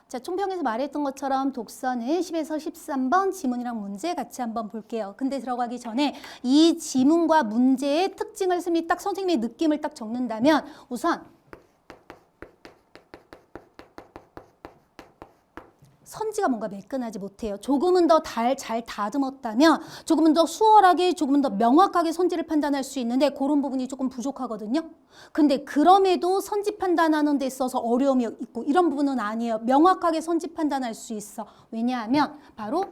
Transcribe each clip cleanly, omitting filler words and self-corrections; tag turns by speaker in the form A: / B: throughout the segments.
A: 자, 총평에서 말했던 것처럼 독서는 10에서 13번 지문이랑 문제 같이 한번 볼게요. 근데 들어가기 전에 이 지문과 문제의 특징을 딱 선생님의 느낌을 딱 적는다면 우선 선지가 뭔가 매끈하지 못해요. 조금은 더 잘 다듬었다면 조금은 더 수월하게, 조금은 더 명확하게 선지를 판단할 수 있는데 그런 부분이 조금 부족하거든요. 근데 그럼에도 선지 판단하는 데 있어서 어려움이 있고 이런 부분은 아니에요. 명확하게 선지 판단할 수 있어. 왜냐하면 바로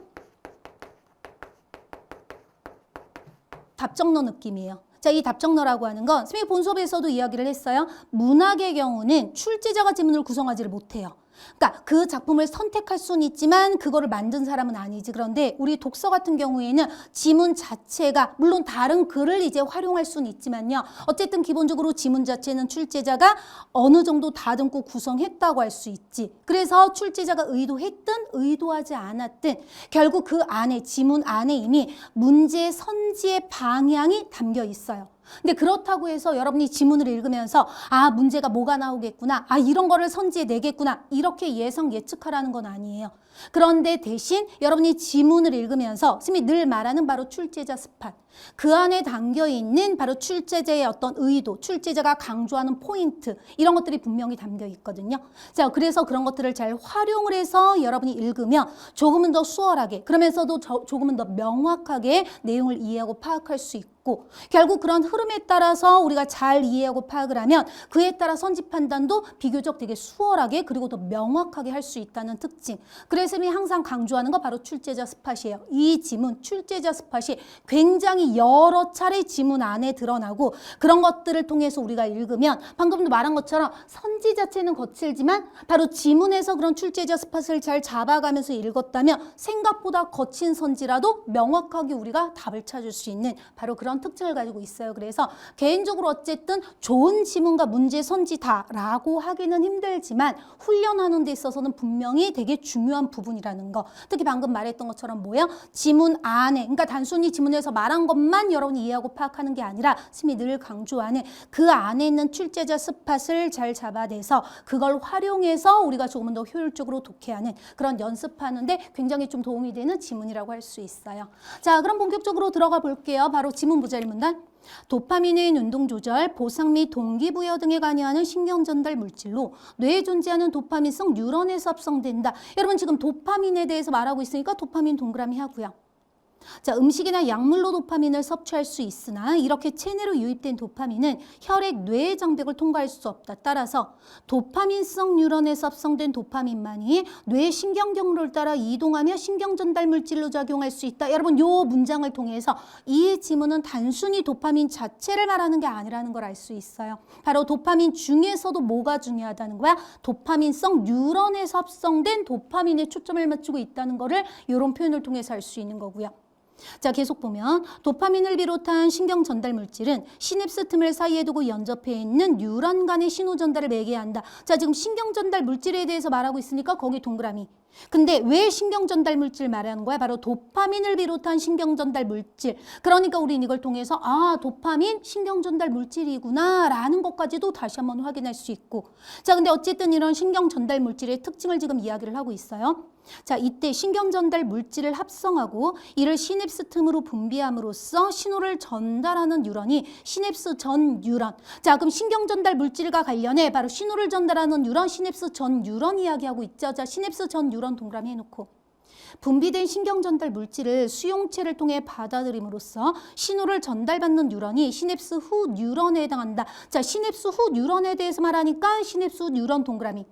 A: 답정너 느낌이에요. 자, 이 답정너라고 하는 건 선생님이 본 수업에서도 이야기를 했어요. 문학의 경우는 출제자가 지문을 구성하지를 못해요. 그러니까 그 작품을 선택할 수는 있지만 그거를 만든 사람은 아니지. 그런데 우리 독서 같은 경우에는 지문 자체가 물론 다른 글을 이제 활용할 수는 있지만요. 어쨌든 기본적으로 지문 자체는 출제자가 어느 정도 다듬고 구성했다고 할 수 있지. 그래서 출제자가 의도했든 의도하지 않았든 결국 그 안에 지문 안에 이미 문제의 선지의 방향이 담겨 있어요. 근데 그렇다고 해서 여러분이 지문을 읽으면서 아, 문제가 뭐가 나오겠구나, 아, 이런 거를 선지에 내겠구나, 이렇게 예측하라는 건 아니에요. 그런데 대신 여러분이 지문을 읽으면서 선생님이 늘 말하는 바로 출제자 스팟, 그 안에 담겨있는 바로 출제자의 어떤 의도, 출제자가 강조하는 포인트, 이런 것들이 분명히 담겨 있거든요. 자, 그래서 그런 것들을 잘 활용을 해서 여러분이 읽으면 조금은 더 수월하게, 그러면서도 조금은 더 명확하게 내용을 이해하고 파악할 수 있고, 결국 그런 흐름에 따라서 우리가 잘 이해하고 파악을 하면 그에 따라 선지 판단도 비교적 되게 수월하게 그리고 더 명확하게 할 수 있다는 특징. 그래서 항상 강조하는 거 바로 출제자 스팟이에요. 이 지문, 출제자 스팟이 굉장히 여러 차례 지문 안에 드러나고 그런 것들을 통해서 우리가 읽으면 방금도 말한 것처럼 선지 자체는 거칠지만 바로 지문에서 그런 출제자 스팟을 잘 잡아가면서 읽었다면 생각보다 거친 선지라도 명확하게 우리가 답을 찾을 수 있는 바로 그런 특징을 가지고 있어요. 그래서 개인적으로 어쨌든 좋은 지문과 문제 선지다라고 하기는 힘들지만 훈련하는 데 있어서는 분명히 되게 중요한 부분이라는 거. 특히 방금 말했던 것처럼 뭐예요? 지문 안에, 그러니까 단순히 지문에서 말한 것만 여러분이 이해하고 파악하는 게 아니라 스님이 늘 강조하는 그 안에 있는 출제자 스팟을 잘 잡아내서 그걸 활용해서 우리가 조금 더 효율적으로 독해하는 그런 연습하는데 굉장히 좀 도움이 되는 지문이라고 할 수 있어요. 자, 그럼 본격적으로 들어가 볼게요. 바로 지문 부자리 문단. 도파민의 운동 조절, 보상 및 동기부여 등에 관여하는 신경 전달 물질로 뇌에 존재하는 도파민성 뉴런에서 합성된다. 여러분 지금 도파민에 대해서 말하고 있으니까 도파민 동그라미 하고요. 자, 음식이나 약물로 도파민을 섭취할 수 있으나 이렇게 체내로 유입된 도파민은 혈액 뇌의 장벽을 통과할 수 없다. 따라서 도파민성 뉴런에서 합성된 도파민만이 뇌 신경 경로를 따라 이동하며 신경 전달 물질로 작용할 수 있다. 여러분 요 문장을 통해서 이 지문은 단순히 도파민 자체를 말하는 게 아니라는 걸 알 수 있어요. 바로 도파민 중에서도 뭐가 중요하다는 거야? 도파민성 뉴런에서 합성된 도파민에 초점을 맞추고 있다는 거를 이런 표현을 통해서 알 수 있는 거고요. 자, 계속 보면 도파민을 비롯한 신경 전달 물질은 시냅스 틈을 사이에 두고 연접해 있는 뉴런 간의 신호 전달을 매개한다. 자, 지금 신경 전달 물질에 대해서 말하고 있으니까 거기 동그라미. 근데 왜 신경 전달 물질 말하는 거야? 바로 도파민을 비롯한 신경 전달 물질. 그러니까 우리는 이걸 통해서 아, 도파민 신경 전달 물질이구나 라는 것까지도 다시 한번 확인할 수 있고. 자, 근데 어쨌든 이런 신경 전달 물질의 특징을 지금 이야기를 하고 있어요. 자, 이때 신경 전달 물질을 합성하고 이를 시냅스 틈으로 분비함으로써 신호를 전달하는 뉴런이 시냅스 전 뉴런. 자, 그럼 신경 전달 물질과 관련해 바로 신호를 전달하는 뉴런, 시냅스 전 뉴런 이야기하고 있죠. 자, 시냅스 전 뉴런 동그라미 해놓고 분비된 신경 전달 물질을 수용체를 통해 받아들임으로써 신호를 전달받는 뉴런이 시냅스 후 뉴런에 해당한다. 자, 시냅스 후 뉴런에 대해서 말하니까 시냅스 후 뉴런 동그라미.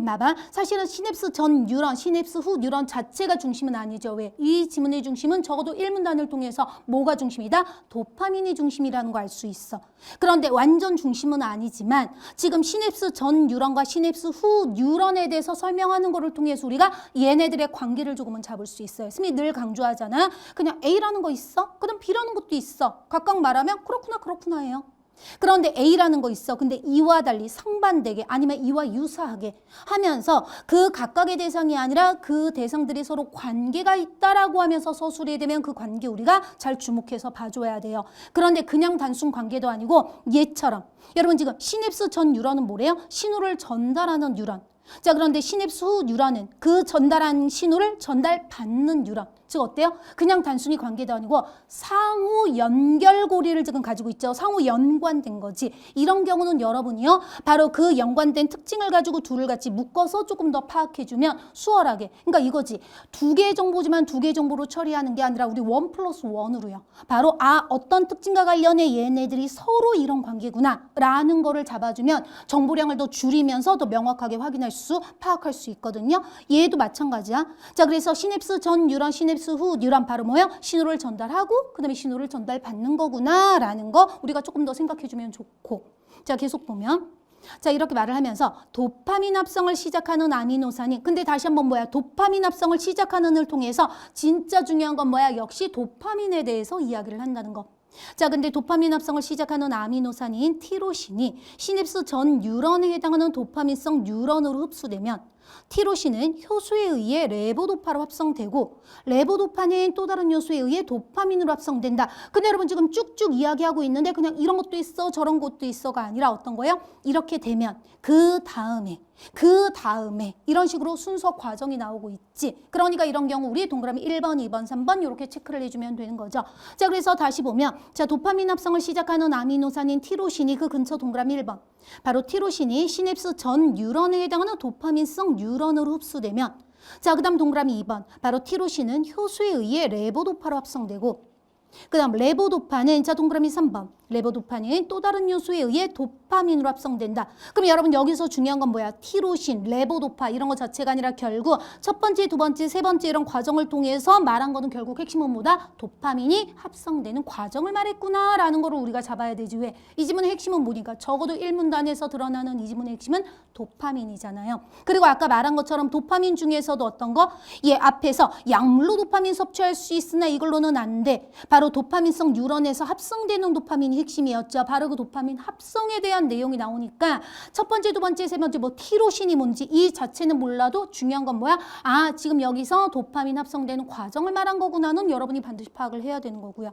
A: 봐봐. 사실은 시냅스 전 뉴런, 시냅스 후 뉴런 자체가 중심은 아니죠. 왜? 이 지문의 중심은 적어도 1문단을 통해서 뭐가 중심이다? 도파민이 중심이라는 거 알 수 있어. 그런데 완전 중심은 아니지만 지금 시냅스 전 뉴런과 시냅스 후 뉴런에 대해서 설명하는 거를 통해서 우리가 얘네들의 관계를 조금은 잡을 수 있어요. 스미 늘 강조하잖아. 그냥 A라는 거 있어? 그럼 B라는 것도 있어. 각각 말하면 그렇구나 그렇구나 해요. 그런데 A라는 거 있어. 근데 이와 달리 상반되게 아니면 이와 유사하게 하면서 그 각각의 대상이 아니라 그 대상들이 서로 관계가 있다라고 하면서 서술이 되면 그 관계 우리가 잘 주목해서 봐줘야 돼요. 그런데 그냥 단순 관계도 아니고 얘처럼 여러분 지금 시냅스 전 뉴런은 뭐래요? 신호를 전달하는 뉴런. 자, 그런데 시냅스 후 뉴런은 그 전달한 신호를 전달받는 뉴런. 즉 어때요? 그냥 단순히 관계도 아니고 상호 연결고리를 지금 가지고 있죠. 상호 연관된 거지. 이런 경우는 여러분이요. 바로 그 연관된 특징을 가지고 둘을 같이 묶어서 조금 더 파악해주면 수월하게. 그러니까 이거지. 두 개의 정보지만 두 개의 정보로 처리하는 게 아니라 우리 1+1으로요. 바로 어떤 특징과 관련해 얘네들이 서로 이런 관계구나 라는 거를 잡아주면 정보량을 더 줄이면서 더 명확하게 확인할 수, 파악할 수 있거든요. 얘도 마찬가지야. 자, 그래서 시냅스 전 뉴런, 시냅스 후 뉴런 바로 뭐예요? 신호를 전달하고 그 다음에 신호를 전달받는 거구나 라는 거 우리가 조금 더 생각해주면 좋고. 자, 계속 보면 자, 이렇게 말을 하면서 도파민 합성을 시작하는 아미노산이 근데 다시 한번 뭐야? 도파민 합성을 시작하는을 통해서 진짜 중요한 건 뭐야? 역시 도파민에 대해서 이야기를 한다는 거. 자, 근데 도파민 합성을 시작하는 아미노산인 티로신이 시냅스 전 뉴런에 해당하는 도파민성 뉴런으로 흡수되면 티로신은 효소에 의해 레보도파로 합성되고 레보도파는 또 다른 요소에 의해 도파민으로 합성된다. 근데 여러분 지금 쭉쭉 이야기하고 있는데 그냥 이런 것도 있어 저런 것도 있어가 아니라 어떤 거예요? 이렇게 되면 그 다음에 이런 식으로 순서 과정이 나오고 있지. 그러니까 이런 경우 우리 동그라미 1번, 2번, 3번 이렇게 체크를 해주면 되는 거죠. 자, 그래서 다시 보면 자, 도파민 합성을 시작하는 아미노산인 티로신이 그 근처 동그라미 1번. 바로 티로신이 시냅스 전 뉴런에 해당하는 도파민성 뉴런으로 흡수되면 자, 그 다음 동그라미 2번. 바로 티로신은 효소에 의해 레보도파로 합성되고 그 다음 레보도파는 자, 동그라미 3번. 레보도파는 또 다른 요소에 의해 도파민으로 합성된다. 그럼 여러분 여기서 중요한 건 뭐야? 티로신, 레보도파 이런 거 자체가 아니라 결국 첫 번째, 두 번째, 세 번째 이런 과정을 통해서 말한 거는 결국 핵심은 뭐다? 도파민이 합성되는 과정을 말했구나 라는 거를 우리가 잡아야 되지. 왜? 이 지문의 핵심은 뭐니까? 적어도 1문단에서 드러나는 이 지문의 핵심은 도파민이잖아요. 그리고 아까 말한 것처럼 도파민 중에서도 어떤 거? 예, 앞에서 약물로 도파민 섭취할 수 있으나 이걸로는 안 돼. 바로 도파민성 뉴런에서 합성되는 도파민이 핵심이었죠. 바로 그 도파민 합성에 대한 내용이 나오니까 첫 번째, 두 번째, 세 번째 뭐 티로신이 뭔지 이 자체는 몰라도 중요한 건 뭐야? 아, 지금 여기서 도파민 합성되는 과정을 말한 거구나는 여러분이 반드시 파악을 해야 되는 거고요.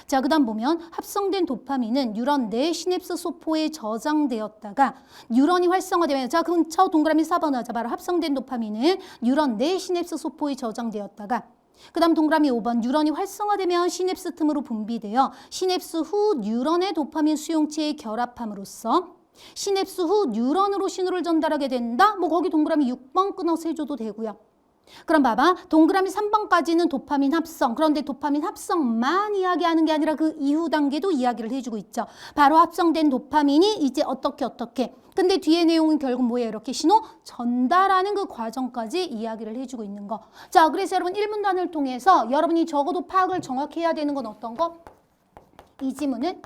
A: 자, 그 다음 보면 합성된 도파민은 뉴런 내 시냅스 소포에 저장되었다가 뉴런이 활성화되면 자, 근처 동그라미 4번 하자. 바로 합성된 도파민은 뉴런 내 시냅스 소포에 저장되었다가 그 다음 동그라미 5번 뉴런이 활성화되면 시냅스 틈으로 분비되어 시냅스 후 뉴런의 도파민 수용체에 결합함으로써 시냅스 후 뉴런으로 신호를 전달하게 된다. 뭐 거기 동그라미 6번 끊어서 해줘도 되고요. 그럼 봐봐. 동그라미 3번까지는 도파민 합성. 그런데 도파민 합성만 이야기하는 게 아니라 그 이후 단계도 이야기를 해주고 있죠. 바로 합성된 도파민이 이제 어떻게. 근데 뒤에 내용은 결국 뭐예요? 이렇게 신호 전달하는 그 과정까지 이야기를 해주고 있는 거. 자, 그래서 여러분 1문단을 통해서 여러분이 적어도 파악을 정확히 해야 되는 건 어떤 거? 이 지문은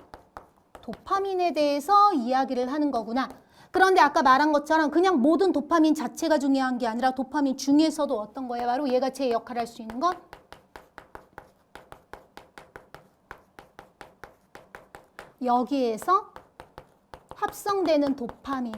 A: 도파민에 대해서 이야기를 하는 거구나. 그런데 아까 말한 것처럼 그냥 모든 도파민 자체가 중요한 게 아니라 도파민 중에서도 어떤 거예요? 바로 얘가 제 역할을 할 수 있는 건 여기에서 합성되는 도파민.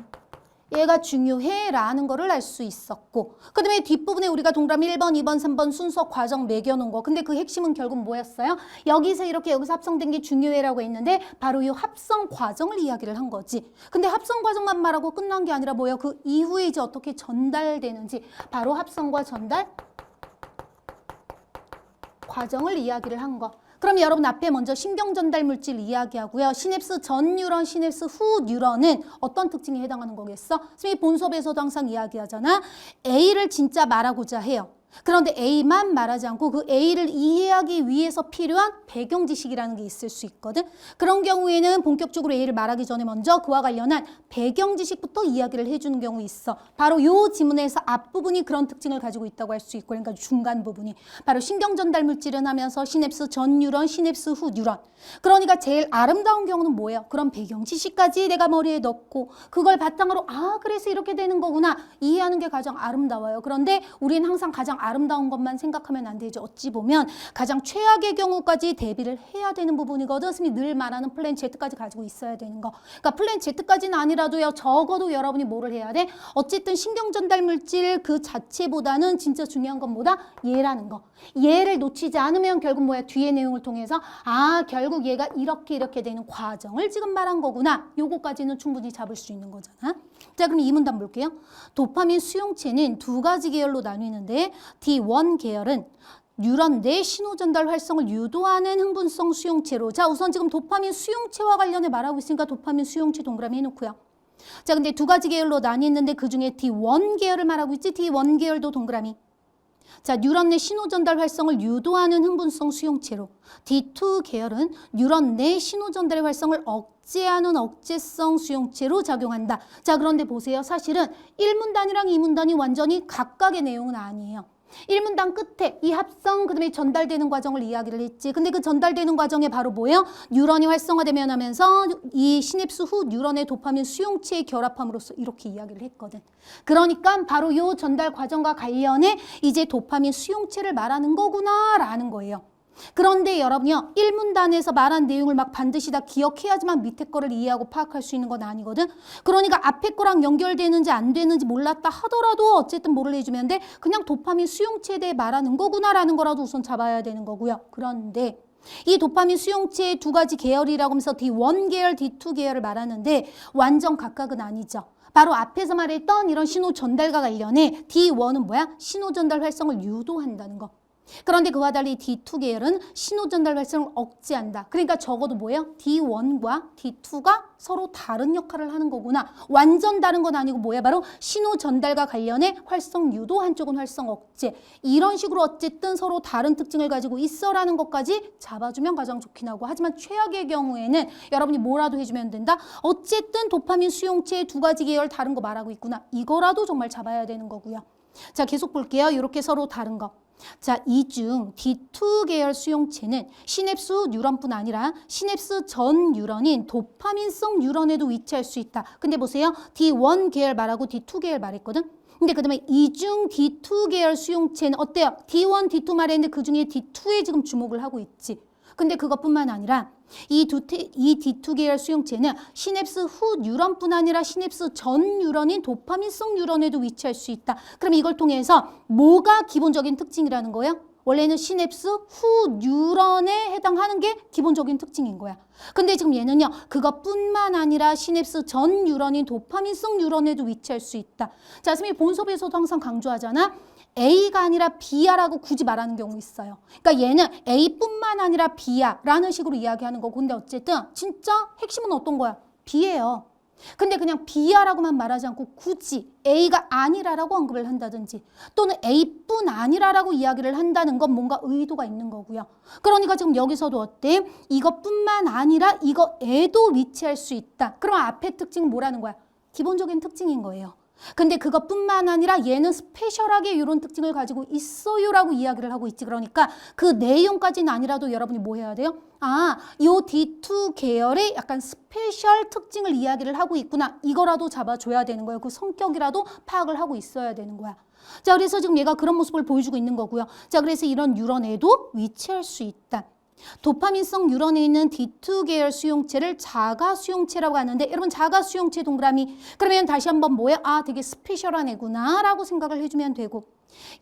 A: 얘가 중요해 라는 거를 알 수 있었고 그 다음에 뒷부분에 우리가 동그라미 1번, 2번, 3번 순서 과정 매겨놓은 거. 근데 그 핵심은 결국 뭐였어요? 여기서 합성된 게 중요해 라고 했는데 바로 이 합성 과정을 이야기를 한 거지. 근데 합성 과정만 말하고 끝난 게 아니라 뭐예요? 그 이후에 이제 어떻게 전달되는지 바로 합성과 전달 과정을 이야기를 한 거. 그럼 여러분 앞에 먼저 신경전달물질 이야기하고요. 시냅스 전 뉴런, 시냅스 후 뉴런은 어떤 특징에 해당하는 거겠어? 선생님이 본 수업에서도 항상 이야기하잖아. A를 진짜 말하고자 해요. 그런데 A만 말하지 않고 그 A를 이해하기 위해서 필요한 배경 지식이라는 게 있을 수 있거든. 그런 경우에는 본격적으로 A를 말하기 전에 먼저 그와 관련한 배경 지식부터 이야기를 해주는 경우 있어. 바로 요 지문에서 앞부분이 그런 특징을 가지고 있다고 할 수 있고, 그러니까 중간 부분이 바로 신경전달 물질은 하면서 시냅스 전 뉴런, 시냅스 후 뉴런. 그러니까 제일 아름다운 경우는 뭐예요? 그런 배경 지식까지 내가 머리에 넣고 그걸 바탕으로 아, 그래서 이렇게 되는 거구나 이해하는 게 가장 아름다워요. 그런데 우리는 항상 가장 아름다운 것만 생각하면 안 되죠. 어찌 보면 가장 최악의 경우까지 대비를 해야 되는 부분이거든. 선생님이 늘 말하는 플랜 Z까지 가지고 있어야 되는 거. 그러니까 플랜 Z까지는 아니라도요. 적어도 여러분이 뭐를 해야 돼? 어쨌든 신경전달 물질 그 자체보다는 진짜 중요한 건 뭐다? 얘라는 거. 얘를 놓치지 않으면 결국 뭐야? 뒤의 내용을 통해서 아, 결국 얘가 이렇게 되는 과정을 지금 말한 거구나. 요거까지는 충분히 잡을 수 있는 거잖아. 자, 그럼 이 문단 볼게요. 도파민 수용체는 두 가지 계열로 나뉘는데 D1 계열은 뉴런 내 신호 전달 활성을 유도하는 흥분성 수용체로. 자, 우선 지금 도파민 수용체와 관련해 말하고 있으니까 도파민 수용체 동그라미 해놓고요. 자, 근데 두 가지 계열로 나뉘는데 그중에 D1 계열을 말하고 있지. D1 계열도 동그라미. 자, 뉴런 내 신호 전달 활성을 유도하는 흥분성 수용체로. D2 계열은 뉴런 내 신호 전달의 활성을 억제하는 억제성 수용체로 작용한다. 자, 그런데 보세요. 사실은 1문단이랑 2문단이 완전히 각각의 내용은 아니에요. 1문단 끝에 이 합성 그다음에 전달되는 과정을 이야기를 했지. 근데 그 전달되는 과정에 바로 뭐예요? 뉴런이 활성화되면 하면서 이 시냅스 후 뉴런의 도파민 수용체의 결합함으로써 이렇게 이야기를 했거든. 그러니까 바로 이 전달 과정과 관련해 이제 도파민 수용체를 말하는 거구나라는 거예요. 그런데 여러분요, 1문단에서 말한 내용을 막 반드시 다 기억해야지만 밑에 거를 이해하고 파악할 수 있는 건 아니거든. 그러니까 앞에 거랑 연결되는지 안 되는지 몰랐다 하더라도 어쨌든 뭐를 해주면 돼? 그냥 도파민 수용체에 대해 말하는 거구나라는 거라도 우선 잡아야 되는 거고요. 그런데 이 도파민 수용체의 두 가지 계열이라고 하면서 D1 계열, D2 계열을 말하는데 완전 각각은 아니죠. 바로 앞에서 말했던 이런 신호 전달과 관련해 D1은 뭐야? 신호 전달 활성을 유도한다는 거. 그런데 그와 달리 D2 계열은 신호 전달 활성을 억제한다. 그러니까 적어도 뭐예요? D1과 D2가 서로 다른 역할을 하는 거구나. 완전 다른 건 아니고 뭐야? 바로 신호 전달과 관련해 활성 유도, 한쪽은 활성 억제. 이런 식으로 어쨌든 서로 다른 특징을 가지고 있어라는 것까지 잡아주면 가장 좋긴 하고, 하지만 최악의 경우에는 여러분이 뭐라도 해주면 된다? 어쨌든 도파민 수용체의 두 가지 계열 다른 거 말하고 있구나. 이거라도 정말 잡아야 되는 거고요. 자, 계속 볼게요. 이렇게 서로 다른 거. 자, 이 중 D2 계열 수용체는 시냅스 뉴런뿐 아니라 시냅스 전 뉴런인 도파민성 뉴런에도 위치할 수 있다. 근데 보세요. D1 계열 말하고 D2 계열 말했거든. 근데 그 다음에 이중 D2 계열 수용체는 어때요? D1, D2 말했는데 그 중에 D2에 지금 주목을 하고 있지. 근데 그것뿐만 아니라 이 D2 계열 수용체는 시냅스 후 뉴런뿐 아니라 시냅스 전 뉴런인 도파민성 뉴런에도 위치할 수 있다. 그럼 이걸 통해서 뭐가 기본적인 특징이라는 거예요? 원래는 시냅스 후 뉴런에 해당하는 게 기본적인 특징인 거야. 근데 지금 얘는요, 그것뿐만 아니라 시냅스 전 뉴런인 도파민성 뉴런에도 위치할 수 있다. 자, 선생님이 본 수업에서도 항상 강조하잖아. A가 아니라 B야라고 굳이 말하는 경우 있어요. 그러니까 얘는 A뿐만 아니라 B야라는 식으로 이야기하는 거고, 근데 어쨌든 진짜 핵심은 어떤 거야? B예요. 근데 그냥 B야라고만 말하지 않고 굳이 A가 아니라라고 언급을 한다든지 또는 A뿐 아니라라고 이야기를 한다는 건 뭔가 의도가 있는 거고요. 그러니까 지금 여기서도 어때? 이것뿐만 아니라 이거에도 위치할 수 있다. 그럼 앞에 특징은 뭐라는 거야? 기본적인 특징인 거예요. 근데 그것뿐만 아니라 얘는 스페셜하게 이런 특징을 가지고 있어요라고 이야기를 하고 있지. 그러니까 그 내용까지는 아니라도 여러분이 뭐 해야 돼요? 아, 요 D2 계열의 약간 스페셜 특징을 이야기를 하고 있구나. 이거라도 잡아줘야 되는 거예요. 그 성격이라도 파악을 하고 있어야 되는 거야. 자, 그래서 지금 얘가 그런 모습을 보여주고 있는 거고요. 자, 그래서 이런 뉴런에도 위치할 수 있다. 도파민성 뉴런에 있는 D2 계열 수용체를 자가 수용체라고 하는데, 여러분 자가 수용체 동그라미. 그러면 다시 한번 뭐야? 아, 되게 스페셜한 애구나 라고 생각을 해주면 되고,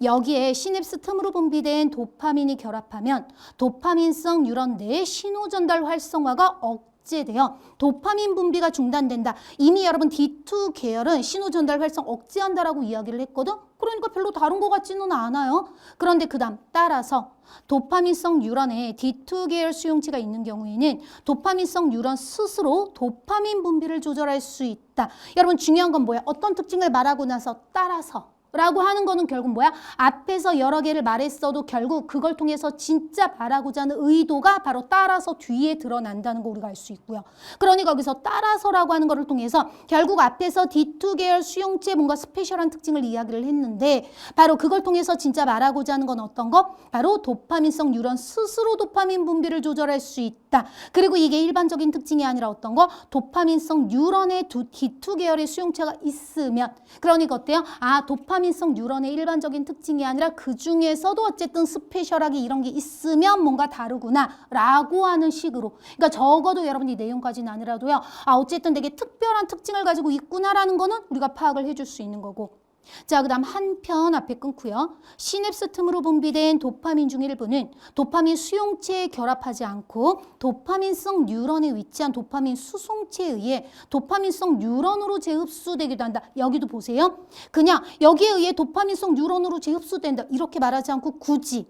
A: 여기에 시냅스 틈으로 분비된 도파민이 결합하면 도파민성 뉴런 내 신호 전달 활성화가 억제되어 도파민 분비가 중단된다. 이미 여러분 D2 계열은 신호 전달 활성 억제한다라고 이야기를 했거든. 그러니까 별로 다른 것 같지는 않아요. 그런데 그 다음 따라서 도파민성 뉴런에 D2 계열 수용체가 있는 경우에는 도파민성 뉴런 스스로 도파민 분비를 조절할 수 있다. 여러분 중요한 건 뭐야? 어떤 특징을 말하고 나서 따라서 라고 하는 거는 결국 뭐야? 앞에서 여러 개를 말했어도 결국 그걸 통해서 진짜 말하고자 하는 의도가 바로 따라서 뒤에 드러난다는 거 우리가 알 수 있고요. 그러니까 여기서 따라서라고 하는 거를 통해서 결국 앞에서 D2 계열 수용체 뭔가 스페셜한 특징을 이야기를 했는데 바로 그걸 통해서 진짜 말하고자 하는 건 어떤 거? 바로 도파민성 뉴런 스스로 도파민 분비를 조절할 수 있다. 그리고 이게 일반적인 특징이 아니라 어떤 거? 도파민성 뉴런의 D2 계열의 수용체가 있으면, 그러니까 어때요? 아, 도파민성 뉴런의 일반적인 특징이 아니라 그 중에서도 어쨌든 스페셜하게 이런 게 있으면 뭔가 다르구나 라고 하는 식으로. 그러니까 적어도 여러분이 내용까지는 아니라도요, 아, 어쨌든 되게 특별한 특징을 가지고 있구나라는 거는 우리가 파악을 해줄 수 있는 거고. 자, 그 다음 한편 앞에 끊고요. 시냅스 틈으로 분비된 도파민 중 일부는 도파민 수용체에 결합하지 않고 도파민성 뉴런에 위치한 도파민 수송체에 의해 도파민성 뉴런으로 재흡수되기도 한다. 여기도 보세요. 그냥 여기에 의해 도파민성 뉴런으로 재흡수된다. 이렇게 말하지 않고 굳이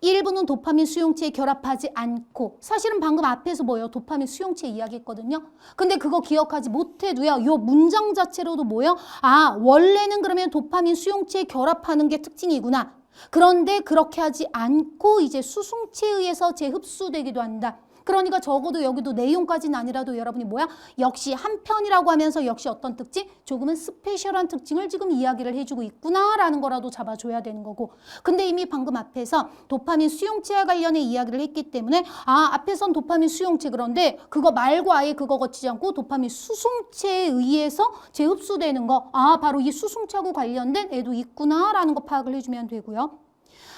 A: 일부는 도파민 수용체에 결합하지 않고, 사실은 방금 앞에서 뭐예요? 도파민 수용체 이야기했거든요. 근데 그거 기억하지 못해도요. 요 문장 자체로도 뭐예요? 아, 원래는 그러면 도파민 수용체에 결합하는 게 특징이구나. 그런데 그렇게 하지 않고 이제 수송체에 의해서 재흡수되기도 한다. 그러니까 적어도 여기도 내용까지는 아니라도 여러분이 뭐야? 역시 한편이라고 하면서 역시 어떤 특징? 조금은 스페셜한 특징을 지금 이야기를 해주고 있구나라는 거라도 잡아줘야 되는 거고. 근데 이미 방금 앞에서 도파민 수용체와 관련해 이야기를 했기 때문에 아, 앞에선 도파민 수용체, 그런데 그거 말고 아예 그거 거치지 않고 도파민 수송체에 의해서 재흡수되는 거, 아, 바로 이 수송체하고 관련된 애도 있구나라는 거 파악을 해주면 되고요.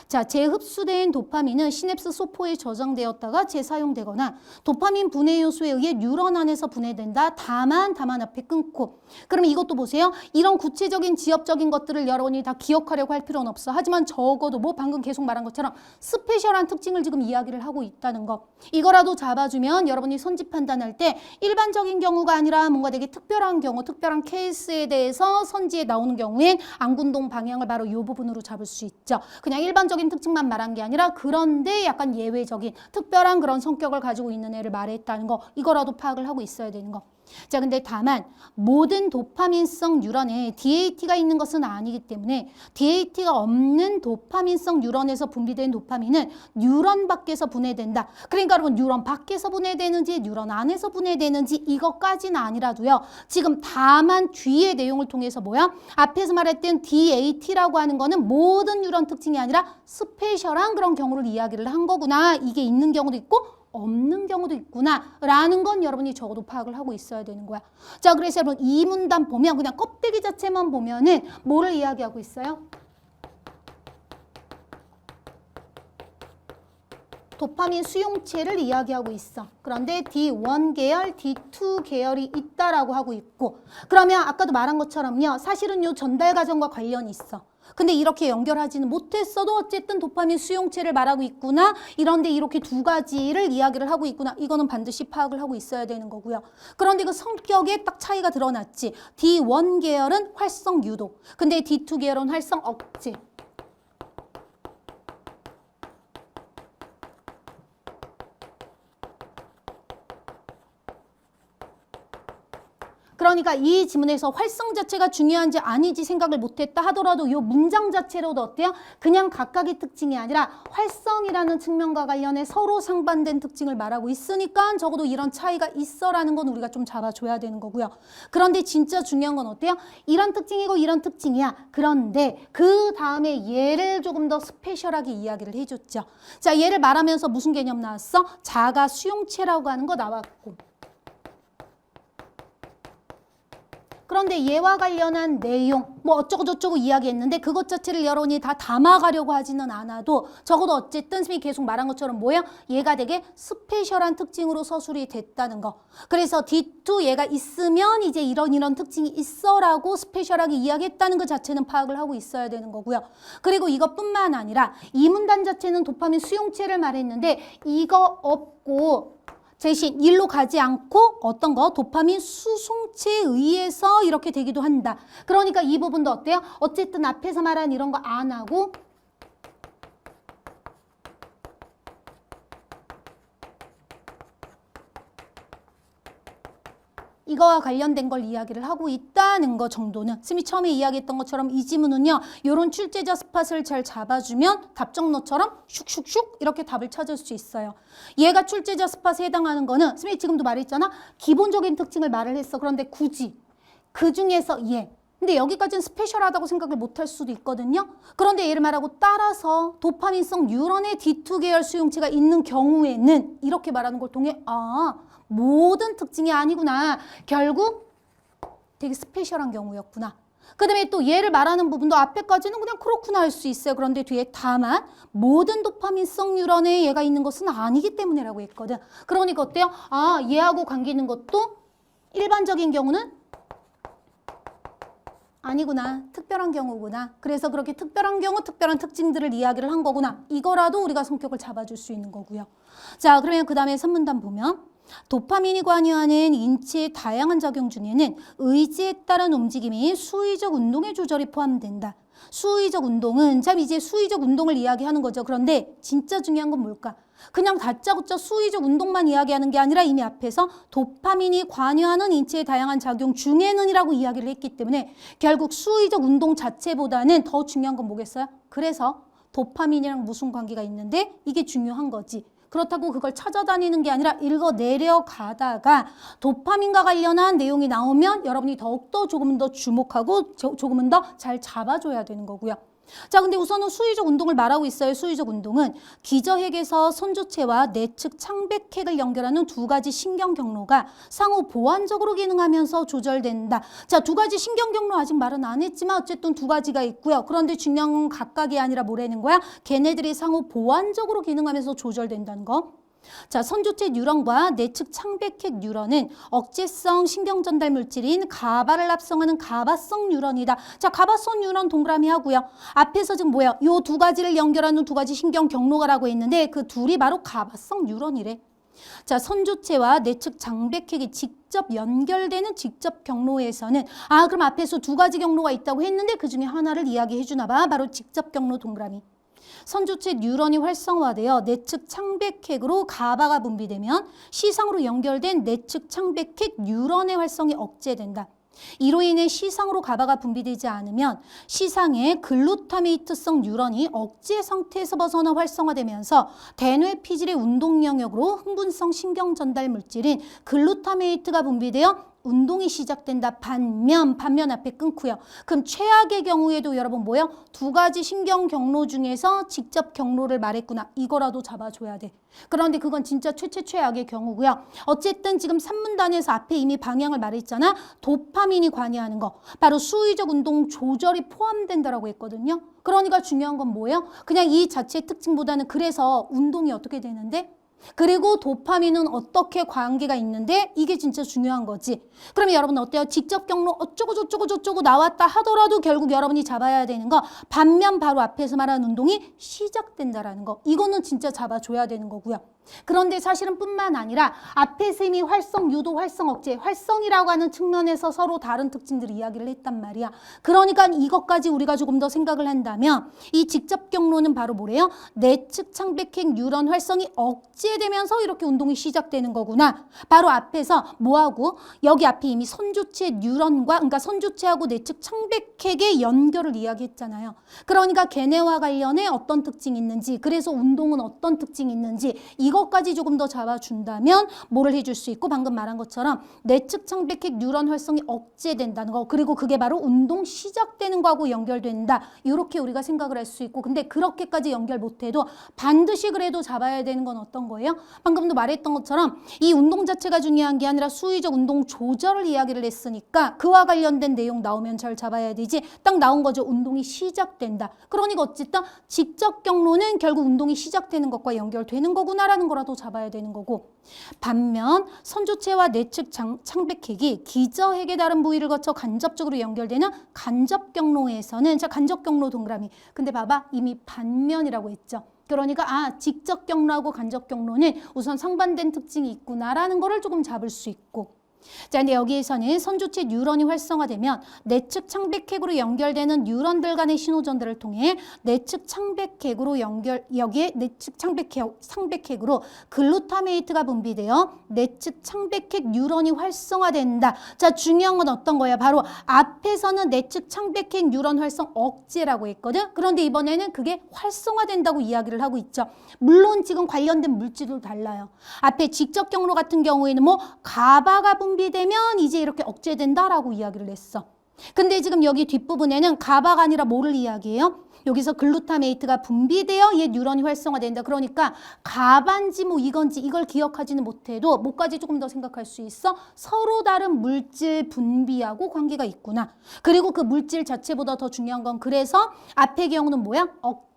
A: 자, 재흡수된 도파민은 시냅스 소포에 저장되었다가 재사용되거나 도파민 분해 요소에 의해 뉴런 안에서 분해된다. 다만 앞에 끊고. 그러면 이것도 보세요. 이런 구체적인 지엽적인 것들을 여러분이 다 기억하려고 할 필요는 없어. 하지만 적어도 뭐 방금 계속 말한 것처럼 스페셜한 특징을 지금 이야기를 하고 있다는 거. 이거라도 잡아주면 여러분이 선지 판단할 때 일반적인 경우가 아니라 뭔가 되게 특별한 경우, 특별한 케이스에 대해서 선지에 나오는 경우엔 안군동 방향을 바로 이 부분으로 잡을 수 있죠. 그냥 일반적인 특징만 말한 게 아니라 그런데 약간 예외적인 특별한 그런 성격을 가지고 있는 애를 말했다는 거, 이거라도 파악을 하고 있어야 되는 거. 자, 근데 다만 모든 도파민성 뉴런에 DAT가 있는 것은 아니기 때문에 DAT가 없는 도파민성 뉴런에서 분비된 도파민은 뉴런 밖에서 분해된다. 그러니까 여러분 뉴런 밖에서 분해되는지 뉴런 안에서 분해되는지 이것까지는 아니라도요. 지금 다만 뒤의 내용을 통해서 뭐야? 앞에서 말했던 DAT라고 하는 거는 모든 뉴런 특징이 아니라 스페셜한 그런 경우를 이야기를 한 거구나. 이게 있는 경우도 있고 없는 경우도 있구나 라는 건 여러분이 적어도 파악을 하고 있어야 되는 거야. 자, 그래서 여러분 이 문단 보면 그냥 껍데기 자체만 보면은 뭐를 이야기하고 있어요? 도파민 수용체를 이야기하고 있어. 그런데 D1 계열, D2 계열이 있다라고 하고 있고, 그러면 아까도 말한 것처럼요. 사실은 요 전달 과정과 관련이 있어. 근데 이렇게 연결하지는 못했어도 어쨌든 도파민 수용체를 말하고 있구나. 이런데 이렇게 두 가지를 이야기를 하고 있구나. 이거는 반드시 파악을 하고 있어야 되는 거고요. 그런데 그 성격에 딱 차이가 드러났지. D1 계열은 활성 유도. 근데 D2 계열은 활성 억제. 그러니까 이 지문에서 활성 자체가 중요한지 아니지 생각을 못했다 하더라도 이 문장 자체로도 어때요? 그냥 각각의 특징이 아니라 활성이라는 측면과 관련해 서로 상반된 특징을 말하고 있으니까 적어도 이런 차이가 있어라는 건 우리가 좀 잡아줘야 되는 거고요. 그런데 진짜 중요한 건 어때요? 이런 특징이고 이런 특징이야. 그런데 그 다음에 얘를 조금 더 스페셜하게 이야기를 해줬죠. 자, 얘를 말하면서 무슨 개념 나왔어? 자가 수용체라고 하는 거 나왔고. 그런데 얘와 관련한 내용 뭐 어쩌고저쩌고 이야기했는데 그것 자체를 여러분이 다 담아가려고 하지는 않아도 적어도 어쨌든 선생님이 계속 말한 것처럼 뭐야? 얘가 되게 스페셜한 특징으로 서술이 됐다는 거. 그래서 D2 얘가 있으면 이제 이런 특징이 있어라고 스페셜하게 이야기했다는 것 자체는 파악을 하고 있어야 되는 거고요. 그리고 이것뿐만 아니라 이 문단 자체는 도파민 수용체를 말했는데 이거 없고 대신 일로 가지 않고 어떤 거? 도파민 수송체에 의해서 이렇게 되기도 한다. 그러니까 이 부분도 어때요? 어쨌든 앞에서 말한 이런 거 안 하고 이거와 관련된 걸 이야기를 하고 있다는 거 정도는 쌤이 처음에 이야기했던 것처럼 이 지문은요. 이런 출제자 스팟을 잘 잡아주면 답정너처럼 슉슉슉 이렇게 답을 찾을 수 있어요. 얘가 출제자 스팟에 해당하는 거는 쌤이 지금도 말했잖아. 기본적인 특징을 말을 했어. 그런데 굳이 그 중에서 얘. 근데 여기까지는 스페셜하다고 생각을 못할 수도 있거든요. 그런데 얘를 말하고 따라서 도파민성 뉴런의 D2 계열 수용체가 있는 경우에는 이렇게 말하는 걸 통해 아 모든 특징이 아니구나. 결국 되게 스페셜한 경우였구나. 그 다음에 또 얘를 말하는 부분도 앞에까지는 그냥 그렇구나 할 수 있어요. 그런데 뒤에 다만 모든 도파민성 뉴런에 얘가 있는 것은 아니기 때문이라고 했거든. 그러니까 어때요? 아 얘하고 관계 있는 것도 일반적인 경우는 아니구나. 특별한 경우구나. 그래서 그렇게 특별한 경우, 특별한 특징들을 이야기를 한 거구나. 이거라도 우리가 성격을 잡아줄 수 있는 거고요. 자, 그러면 그 다음에 3문단 보면 도파민이 관여하는 인체의 다양한 작용 중에는 의지에 따른 움직임이 수의적 운동의 조절이 포함된다. 수의적 운동은 참 이제 수의적 운동을 이야기하는 거죠. 그런데 진짜 중요한 건 뭘까? 그냥 다짜고짜 수의적 운동만 이야기하는 게 아니라 이미 앞에서 도파민이 관여하는 인체의 다양한 작용 중에는 이라고 이야기를 했기 때문에 결국 수의적 운동 자체보다는 더 중요한 건 뭐겠어요? 그래서 도파민이랑 무슨 관계가 있는데 이게 중요한 거지. 그렇다고 그걸 찾아다니는 게 아니라 읽어 내려가다가 도파민과 관련한 내용이 나오면 여러분이 더욱더 조금은 더 주목하고 조금은 더 잘 잡아줘야 되는 거고요. 자, 근데 우선은 수의적 운동을 말하고 있어요. 수의적 운동은 기저핵에서 선조체와 내측 창백핵을 연결하는 두 가지 신경 경로가 상호 보완적으로 기능하면서 조절된다. 자, 두 가지 신경 경로 아직 말은 안 했지만 어쨌든 두 가지가 있고요. 그런데 중요한 건 각각이 아니라 뭐라는 거야? 걔네들이 상호 보완적으로 기능하면서 조절된다는 거. 자, 선조체 뉴런과 내측 창백핵 뉴런은 억제성 신경 전달 물질인 가바를 합성하는 가바성 뉴런이다. 자, 가바성 뉴런 동그라미 하고요. 앞에서 지금 뭐야? 요 두 가지를 연결하는 두 가지 신경 경로가라고 했는데 그 둘이 바로 가바성 뉴런이래. 자, 선조체와 내측 창백핵이 직접 연결되는 직접 경로에서는 그럼 앞에서 두 가지 경로가 있다고 했는데 그 중에 하나를 이야기해 주나 봐. 바로 직접 경로 동그라미. 선조체 뉴런이 활성화되어 내측 창백핵으로 가바가 분비되면 시상으로 연결된 내측 창백핵 뉴런의 활성이 억제된다. 이로 인해 시상으로 가바가 분비되지 않으면 시상의 글루타메이트성 뉴런이 억제 상태에서 벗어나 활성화되면서 대뇌 피질의 운동 영역으로 흥분성 신경 전달 물질인 글루타메이트가 분비되어 운동이 시작된다. 반면 앞에 끊고요. 그럼 최악의 경우에도 여러분 뭐예요? 두 가지 신경 경로 중에서 직접 경로를 말했구나. 이거라도 잡아줘야 돼. 그런데 그건 진짜 최악의 경우고요. 어쨌든 지금 3문단에서 앞에 이미 방향을 말했잖아. 도파민이 관여하는 거. 바로 수의적 운동 조절이 포함된다라고 했거든요. 그러니까 중요한 건 뭐예요? 그냥 이 자체의 특징보다는 그래서 운동이 어떻게 되는데? 그리고 도파민은 어떻게 관계가 있는데 이게 진짜 중요한 거지. 그러면 여러분 어때요? 직접 경로 어쩌고 저쩌고 나왔다 하더라도 결국 여러분이 잡아야 되는 거 반면 바로 앞에서 말하는 운동이 시작된다라는 거. 이거는 진짜 잡아줘야 되는 거고요. 그런데 사실은 뿐만 아니라 앞에서 이미 활성, 유도, 활성, 억제, 활성이라고 하는 측면에서 서로 다른 특징들을 이야기를 했단 말이야. 그러니까 이것까지 우리가 조금 더 생각을 한다면 이 직접 경로는 바로 뭐래요? 내측 창백핵 뉴런 활성이 억제되면서 이렇게 운동이 시작되는 거구나. 바로 앞에서 뭐하고 여기 앞에 이미 선조체 뉴런과 그러니까 선조체하고 내측 창백핵의 연결을 이야기했잖아요. 그러니까 걔네와 관련해 어떤 특징이 있는지 그래서 운동은 어떤 특징이 있는지 이것까지 조금 더 잡아준다면 뭐를 해줄 수 있고 방금 말한 것처럼 내측 창백핵 뉴런 활성이 억제된다는 거 그리고 그게 바로 운동 시작되는 거하고 연결된다. 이렇게 우리가 생각을 할 수 있고 근데 그렇게까지 연결 못해도 반드시 그래도 잡아야 되는 건 어떤 거예요? 방금도 말했던 것처럼 이 운동 자체가 중요한 게 아니라 수의적 운동 조절을 이야기를 했으니까 그와 관련된 내용 나오면 잘 잡아야 되지. 딱 나온 거죠. 운동이 시작된다. 그러니까 어쨌든 직접 경로는 결국 운동이 시작되는 것과 연결되는 거구나라는 거라도 잡아야 되는 거고 반면 선조체와 내측 창백핵이 기저핵의 다른 부위를 거쳐 간접적으로 연결되는 간접 경로에서는 자 간접 경로 동그라미 근데 봐봐 이미 반면이라고 했죠. 그러니까 직접 경로하고 간접 경로는 우선 상반된 특징이 있구나라는 거를 조금 잡을 수 있고 자, 근데 여기에서는 선조체 뉴런이 활성화되면 내측 창백핵으로 연결되는 뉴런들 간의 신호 전달을 통해 내측 창백핵으로 여기에 내측 창백핵으로 글루타메이트가 분비되어 내측 창백핵 뉴런이 활성화된다. 자, 중요한 건 어떤 거야? 바로 앞에서는 내측 창백핵 뉴런 활성 억제라고 했거든. 그런데 이번에는 그게 활성화된다고 이야기를 하고 있죠. 물론 지금 관련된 물질도 달라요. 앞에 직접 경로 같은 경우에는 뭐 가바가 분비되면 이제 이렇게 억제된다라고 이야기를 했어. 근데 지금 여기 뒷부분에는 가바가 아니라 뭐를 이야기해요? 여기서 글루타메이트가 분비되어 얘 뉴런이 활성화된다. 그러니까 가반지 뭐 이건지 이걸 기억하지는 못해도 뭐까지 조금 더 생각할 수 있어? 서로 다른 물질 분비하고 관계가 있구나. 그리고 그 물질 자체보다 더 중요한 건 그래서 앞의 경우는 뭐야?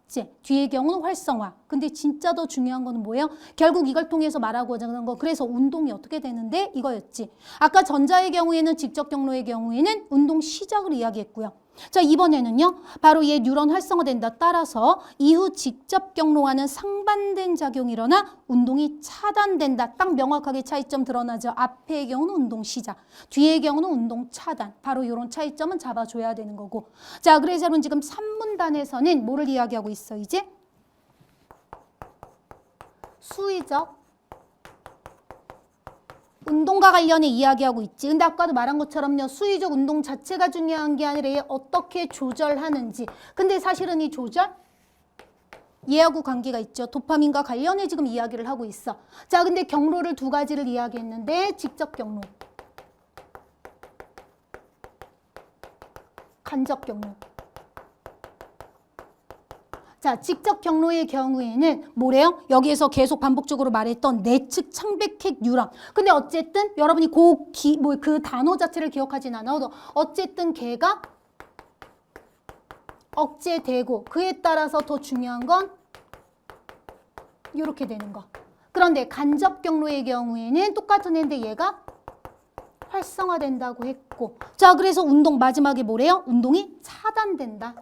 A: 억제, 뒤의 경우는 활성화. 근데 진짜 더 중요한 거는 뭐예요? 결국 이걸 통해서 말하고자 하는 거. 그래서 운동이 어떻게 되는데? 이거였지. 아까 전자의 경우에는 직접 경로의 경우에는 운동 시작을 이야기했고요. 자, 이번에는요. 바로 얘 뉴런 활성화된다 따라서 이후 직접 경로와는 상반된 작용이 일어나 운동이 차단된다. 딱 명확하게 차이점 드러나죠. 앞의 경우는 운동 시작, 뒤의 경우는 운동 차단. 바로 이런 차이점은 잡아줘야 되는 거고. 자, 그래서 여러분 지금 3문단에서는 뭐를 이야기하고 있어 이제? 수의적 운동과 관련해 이야기하고 있지. 근데 아까도 말한 것처럼요. 수의적 운동 자체가 중요한 게 아니라 얘 어떻게 조절하는지. 근데 사실은 이 조절 얘하고 관계가 있죠. 도파민과 관련해 지금 이야기를 하고 있어. 자, 근데 경로를 두 가지를 이야기했는데 직접 경로, 간접 경로. 자, 직접 경로의 경우에는 뭐래요? 여기에서 계속 반복적으로 말했던 내측 창백핵 뉴런. 근데 어쨌든 여러분이 그 단어 자체를 기억하진 않아도 어쨌든 걔가 억제되고 그에 따라서 더 중요한 건 이렇게 되는 거. 그런데 간접 경로의 경우에는 똑같은 애인데 얘가 활성화된다고 했고. 자, 그래서 운동 마지막에 뭐래요? 운동이 차단된다.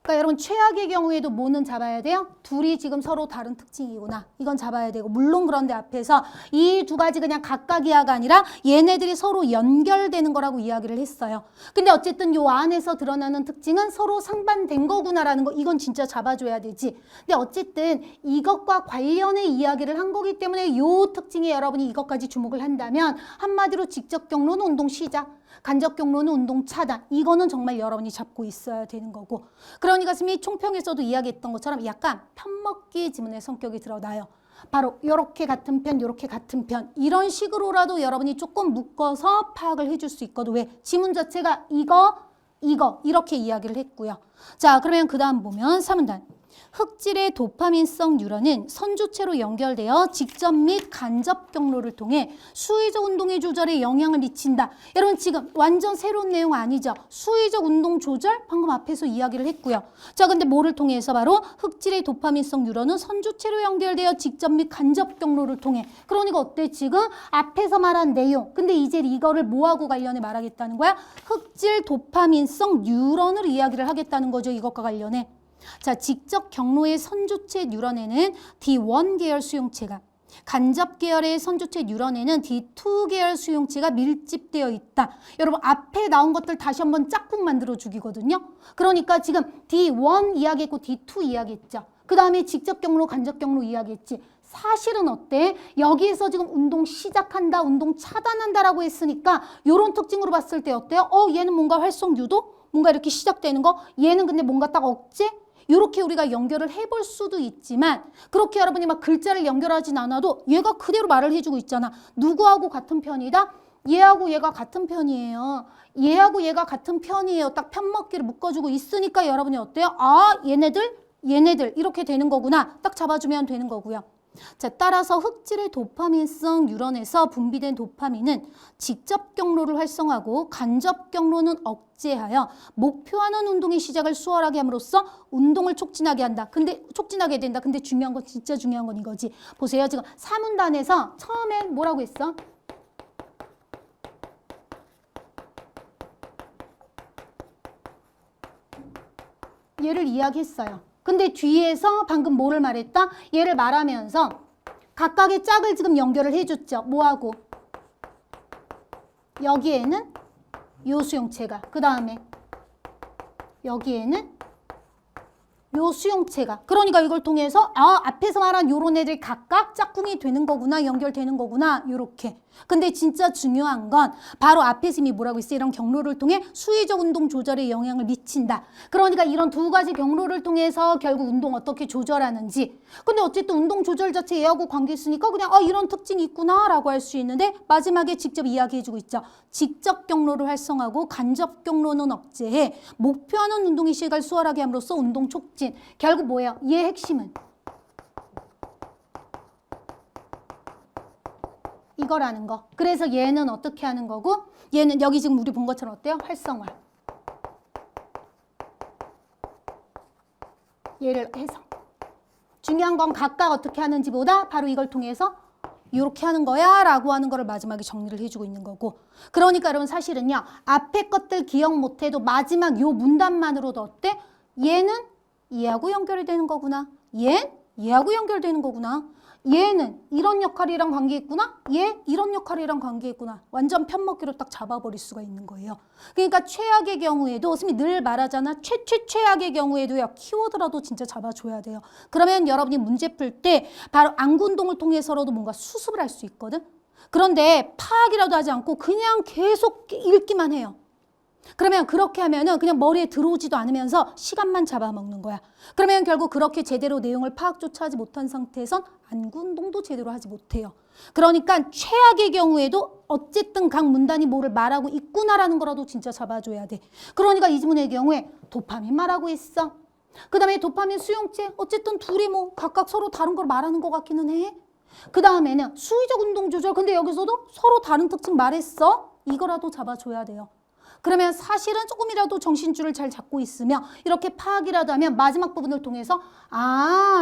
A: 그러니까 여러분 최악의 경우에도 뭐는 잡아야 돼요? 둘이 지금 서로 다른 특징이구나. 이건 잡아야 되고. 물론 그런데 앞에서 이 두 가지 그냥 각각이야가 아니라 얘네들이 서로 연결되는 거라고 이야기를 했어요. 근데 어쨌든 요 안에서 드러나는 특징은 서로 상반된 거구나라는 거. 이건 진짜 잡아줘야 되지. 근데 어쨌든 이것과 관련해 이야기를 한 거기 때문에 요 특징에 여러분이 이것까지 주목을 한다면 한마디로 직접 경로는 운동 시작, 간접 경로는 운동 차단. 이거는 정말 여러분이 잡고 있어야 되는 거고. 그러니까 스미 총평에서도 이야기했던 것처럼 약간 편먹기 지문의 성격이 드러나요. 바로 이렇게 같은 편, 이렇게 같은 편. 이런 식으로라도 여러분이 조금 묶어서 파악을 해줄 수 있거든. 왜? 지문 자체가 이거 이렇게 이야기를 했고요. 자, 그러면 그 다음 보면 3문단. 흑질의 도파민성 뉴런은 선주체로 연결되어 직접 및 간접 경로를 통해 수의적 운동의 조절에 영향을 미친다. 여러분 지금 완전 새로운 내용 아니죠? 수의적 운동 조절? 방금 앞에서 이야기를 했고요. 자, 근데 뭐를 통해서? 바로 흑질의 도파민성 뉴런은 선주체로 연결되어 직접 및 간접 경로를 통해. 그러니까 어때? 지금 앞에서 말한 내용. 근데 이제 이거를 뭐하고 관련해 말하겠다는 거야? 흑질 도파민성 뉴런을 이야기를 하겠다는 거죠. 이것과 관련해. 자, 직접 경로의 선조체 뉴런에는 D1 계열 수용체가, 간접 계열의 선조체 뉴런에는 D2 계열 수용체가 밀집되어 있다. 여러분 앞에 나온 것들 다시 한번 짝꿍 만들어 주기거든요. 그러니까 지금 D1 이야기했고 D2 이야기했죠. 그 다음에 직접 경로, 간접 경로 이야기했지. 사실은 어때? 여기에서 지금 운동 시작한다, 운동 차단한다라고 했으니까 이런 특징으로 봤을 때 어때요? 얘는 뭔가 활성 유도? 뭔가 이렇게 시작되는 거? 얘는 근데 뭔가 딱 억제? 이렇게 우리가 연결을 해볼 수도 있지만 그렇게 여러분이 막 글자를 연결하진 않아도 얘가 그대로 말을 해주고 있잖아. 누구하고 같은 편이다? 얘하고 얘가 같은 편이에요. 얘하고 얘가 같은 편이에요. 딱 편먹기를 묶어주고 있으니까 여러분이 어때요? 아, 얘네들 이렇게 되는 거구나. 딱 잡아주면 되는 거고요. 자, 따라서 흑질의 도파민성 뉴런에서 분비된 도파민은 직접 경로를 활성화하고 간접 경로는 억제하여 목표하는 운동의 시작을 수월하게 함으로써 운동을 촉진하게 한다. 근데 촉진하게 된다. 근데 중요한 건 진짜 중요한 건 이거지. 보세요. 지금 3문단에서 처음엔 뭐라고 했어? 얘를 이야기했어요. 근데 뒤에서 방금 뭐를 말했다? 얘를 말하면서 각각의 짝을 지금 연결을 해줬죠. 뭐하고? 여기에는 요 수용체가, 그 다음에 여기에는 요 수용체가. 그러니까 이걸 통해서 앞에서 말한 요런 애들이 각각 짝꿍이 되는 거구나, 연결되는 거구나, 요렇게. 근데 진짜 중요한 건 바로 앞에서 이미 뭐라고 했어요? 이런 경로를 통해 수의적 운동 조절에 영향을 미친다. 그러니까 이런 두 가지 경로를 통해서 결국 운동 어떻게 조절하는지. 근데 어쨌든 운동 조절 자체 얘하고 관계 있으니까 그냥 이런 특징이 있구나 라고 할 수 있는데 마지막에 직접 이야기해주고 있죠. 직접 경로를 활성화하고 간접 경로는 억제해 목표하는 운동의 시각을 수월하게 함으로써 운동 촉진. 결국 뭐예요? 얘의 핵심은 이거라는 거. 그래서 얘는 어떻게 하는 거고 얘는 여기 지금 우리 본 것처럼 어때요? 활성화. 얘를 해서. 중요한 건 각각 어떻게 하는지보다 바로 이걸 통해서 이렇게 하는 거야 라고 하는 거를 마지막에 정리를 해주고 있는 거고. 그러니까 여러분 사실은요. 앞에 것들 기억 못해도 마지막 요 문단만으로도 어때? 얘는 얘하고 연결이 되는 거구나. 얘하고 연결되는 거구나. 얘는 이런 역할이랑 관계 있구나. 얘 이런 역할이랑 관계 있구나. 완전 편먹기로 딱 잡아버릴 수가 있는 거예요. 그러니까 최악의 경우에도 선생님이 늘 말하잖아. 최악의 경우에도요. 키워드라도 진짜 잡아줘야 돼요. 그러면 여러분이 문제 풀 때 바로 안군동을 통해서라도 뭔가 수습을 할 수 있거든. 그런데 파악이라도 하지 않고 그냥 계속 읽기만 해요. 그러면 그렇게 하면은 그냥 머리에 들어오지도 않으면서 시간만 잡아먹는 거야. 그러면 결국 그렇게 제대로 내용을 파악조차 하지 못한 상태에선 안군동도 제대로 하지 못해요. 그러니까 최악의 경우에도 어쨌든 각 문단이 뭐를 말하고 있구나라는 거라도 진짜 잡아줘야 돼. 그러니까 이 지문의 경우에 도파민 말하고 있어. 그 다음에 도파민 수용체 어쨌든 둘이 뭐 각각 서로 다른 걸 말하는 것 같기는 해. 그 다음에는 수의적 운동 조절. 근데 여기서도 서로 다른 특징 말했어. 이거라도 잡아줘야 돼요. 그러면 사실은 조금이라도 정신줄을 잘 잡고 있으면 이렇게 파악이라도 하면 마지막 부분을 통해서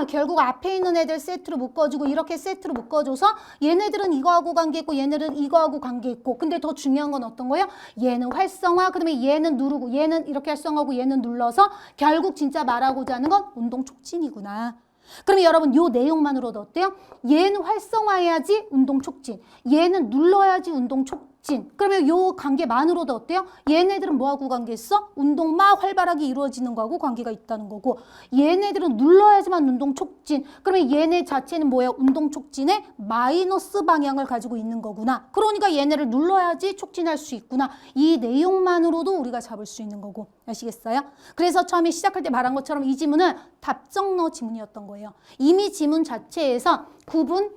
A: 결국 앞에 있는 애들 세트로 묶어주고 이렇게 세트로 묶어줘서 얘네들은 이거하고 관계있고 얘네들은 이거하고 관계있고 근데 더 중요한 건 어떤 거예요? 얘는 활성화 그다음에 얘는 누르고 얘는 이렇게 활성화하고 얘는 눌러서 결국 진짜 말하고자 하는 건 운동 촉진이구나. 그러면 여러분 요 내용만으로도 어때요? 얘는 활성화해야지 운동 촉진. 얘는 눌러야지 운동 촉진. 그러면 요 관계만으로도 어때요? 얘네들은 뭐하고 관계있어? 운동 막 활발하게 이루어지는 거하고 관계가 있다는 거고 얘네들은 눌러야지만 운동 촉진. 그러면 얘네 자체는 뭐예요? 운동 촉진의 마이너스 방향을 가지고 있는 거구나. 그러니까 얘네를 눌러야지 촉진할 수 있구나. 이 내용만으로도 우리가 잡을 수 있는 거고. 아시겠어요? 그래서 처음에 시작할 때 말한 것처럼 이 지문은 답정너 지문이었던 거예요. 이미 지문 자체에서 구분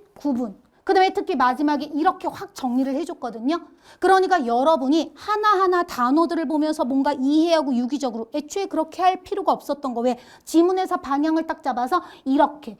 A: 그 다음에 특히 마지막에 이렇게 확 정리를 해줬거든요. 그러니까 여러분이 하나하나 단어들을 보면서 뭔가 이해하고 유기적으로 애초에 그렇게 할 필요가 없었던 거. 왜? 지문에서 방향을 딱 잡아서 이렇게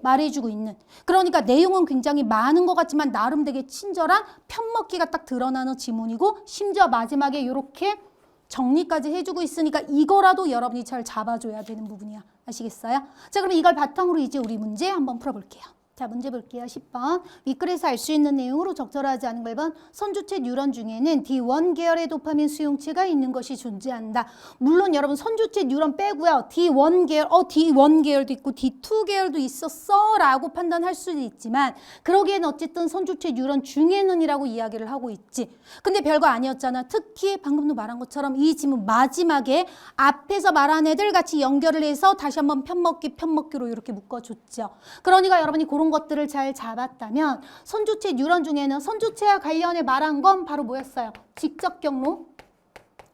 A: 말해주고 있는. 그러니까 내용은 굉장히 많은 것 같지만 나름 되게 친절한 편먹기가 딱 드러나는 지문이고 심지어 마지막에 이렇게 정리까지 해주고 있으니까 이거라도 여러분이 잘 잡아줘야 되는 부분이야. 아시겠어요? 자, 그럼 이걸 바탕으로 이제 우리 문제 한번 풀어볼게요. 자, 문제 볼게요. 10번. 윗글에서 알 수 있는 내용으로 적절하지 않은 걸 번. 선주체 뉴런 중에는 D1 계열의 도파민 수용체가 있는 것이 존재한다. 물론 여러분 선주체 뉴런 빼고요. D1 계열, D1 계열도 있고 D2 계열도 있었어 라고 판단할 수도 있지만 그러기엔 어쨌든 선주체 뉴런 중에는이라고 이야기를 하고 있지. 근데 별거 아니었잖아. 특히 방금도 말한 것처럼 이 지문 마지막에 앞에서 말한 애들 같이 연결을 해서 다시 한번 편먹기로 이렇게 묶어줬죠. 그러니까 여러분이 그런 것들을 잘 잡았다면 선주체 뉴런 중에는 선주체와 관련해 말한 건 바로 뭐였어요? 직접 경로,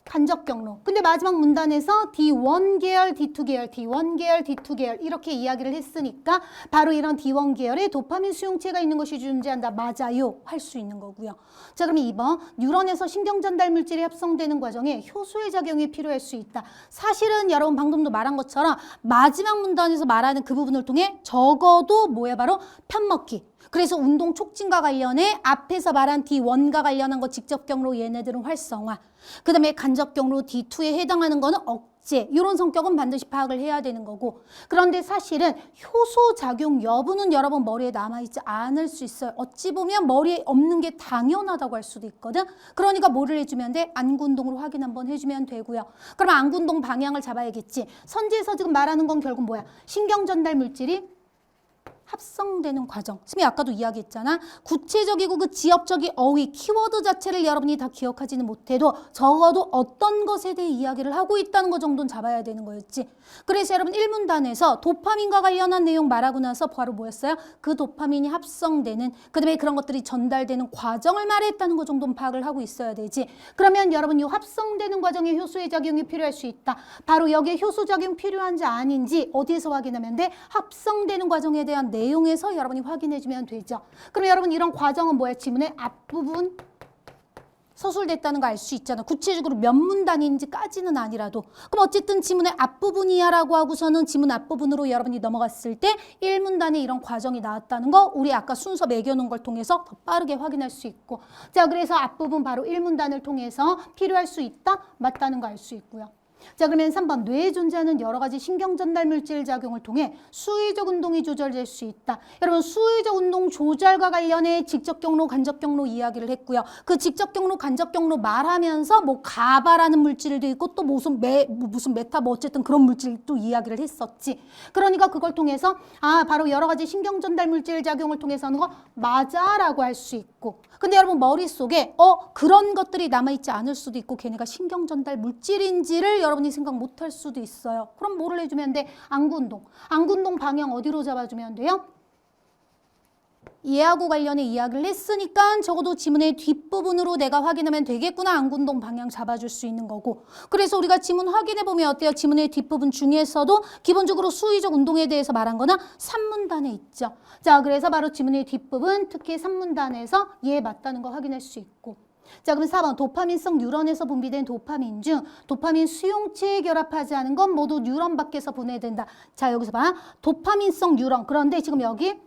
A: 간접 경로. 근데 마지막 문단에서 D1 계열, D2 계열, D1 계열, D2 계열 이렇게 이야기를 했으니까 바로 이런 D1 계열에 도파민 수용체가 있는 것이 존재한다. 맞아요. 할 수 있는 거고요. 자, 그럼 2번. 뉴런에서 신경 전달 물질이 합성되는 과정에 효소의 작용이 필요할 수 있다. 사실은 여러분 방금도 말한 것처럼 마지막 문단에서 말하는 그 부분을 통해 적어도 뭐야? 바로 편먹기. 그래서 운동 촉진과 관련해 앞에서 말한 D1과 관련한 거 직접 경로 얘네들은 활성화. 그 다음에 간접 경로 D2에 해당하는 거는 억제. 이런 성격은 반드시 파악을 해야 되는 거고. 그런데 사실은 효소 작용 여부는 여러분 머리에 남아있지 않을 수 있어요. 어찌 보면 머리에 없는 게 당연하다고 할 수도 있거든. 그러니까 뭐를 해주면 돼? 안군동으로 확인 한번 해주면 되고요. 그럼 안군동 방향을 잡아야겠지. 선지에서 지금 말하는 건 결국 뭐야? 신경 전달 물질이 합성되는 과정. 선생님이 아까도 이야기했잖아. 구체적이고 그 지엽적인 어휘, 키워드 자체를 여러분이 다 기억하지는 못해도 적어도 어떤 것에 대해 이야기를 하고 있다는 것 정도는 잡아야 되는 거였지. 그래서 여러분 1문단에서 도파민과 관련한 내용 말하고 나서 바로 뭐였어요? 그 도파민이 합성되는, 그 다음에 그런 것들이 전달되는 과정을 말했다는 것 정도는 파악을 하고 있어야 되지. 그러면 여러분 이 합성되는 과정에 효소의 작용이 필요할 수 있다. 바로 여기에 효소 작용 필요한지 아닌지 어디에서 확인하면 돼? 합성되는 과정에 대한 내용에서 여러분이 확인해주면 되죠. 그럼 여러분 이런 과정은 뭐야? 지문의 앞부분 서술됐다는 거 알 수 있잖아. 구체적으로 몇 문단인지까지는 아니라도. 그럼 어쨌든 지문의 앞부분이야 라고 하고서는 지문 앞부분으로 여러분이 넘어갔을 때 1문단에 이런 과정이 나왔다는 거 우리 아까 순서 매겨놓은 걸 통해서 더 빠르게 확인할 수 있고. 자, 그래서 앞부분 바로 1문단을 통해서 필요할 수 있다? 맞다는 거 알 수 있고요. 자, 그러면 3번 뇌에 존재하는 여러 가지 신경 전달 물질 작용을 통해 수의적 운동이 조절될 수 있다. 여러분 수의적 운동 조절과 관련해 직접 경로, 간접 경로 이야기를 했고요. 그 직접 경로, 간접 경로 말하면서 뭐 가바라는 물질도 있고 또 무슨 메타 뭐 어쨌든 그런 물질도 이야기를 했었지. 그러니까 그걸 통해서 바로 여러 가지 신경 전달 물질 작용을 통해서 하는 거 맞아라고 할 수 있고. 근데 여러분 머릿속에 그런 것들이 남아있지 않을 수도 있고 걔네가 신경 전달 물질인지를 여러분이 생각 못할 수도 있어요. 그럼 뭐를 해주면 돼? 안구운동. 안구운동 방향 어디로 잡아주면 돼요? 얘하고 관련해 이야기를 했으니까 적어도 지문의 뒷부분으로 내가 확인하면 되겠구나. 안구운동 방향 잡아줄 수 있는 거고. 그래서 우리가 지문 확인해보면 어때요? 지문의 뒷부분 중에서도 기본적으로 수의적 운동에 대해서 말한 거는 3문단에 있죠. 자, 그래서 바로 지문의 뒷부분, 특히 3문단에서 얘 맞다는 거 확인할 수 있고. 자, 그럼 4번 도파민성 뉴런에서 분비된 도파민 중 도파민 수용체에 결합하지 않은 건 모두 뉴런 밖에서 분해된다. 자, 여기서 봐. 도파민성 뉴런. 그런데 지금 여기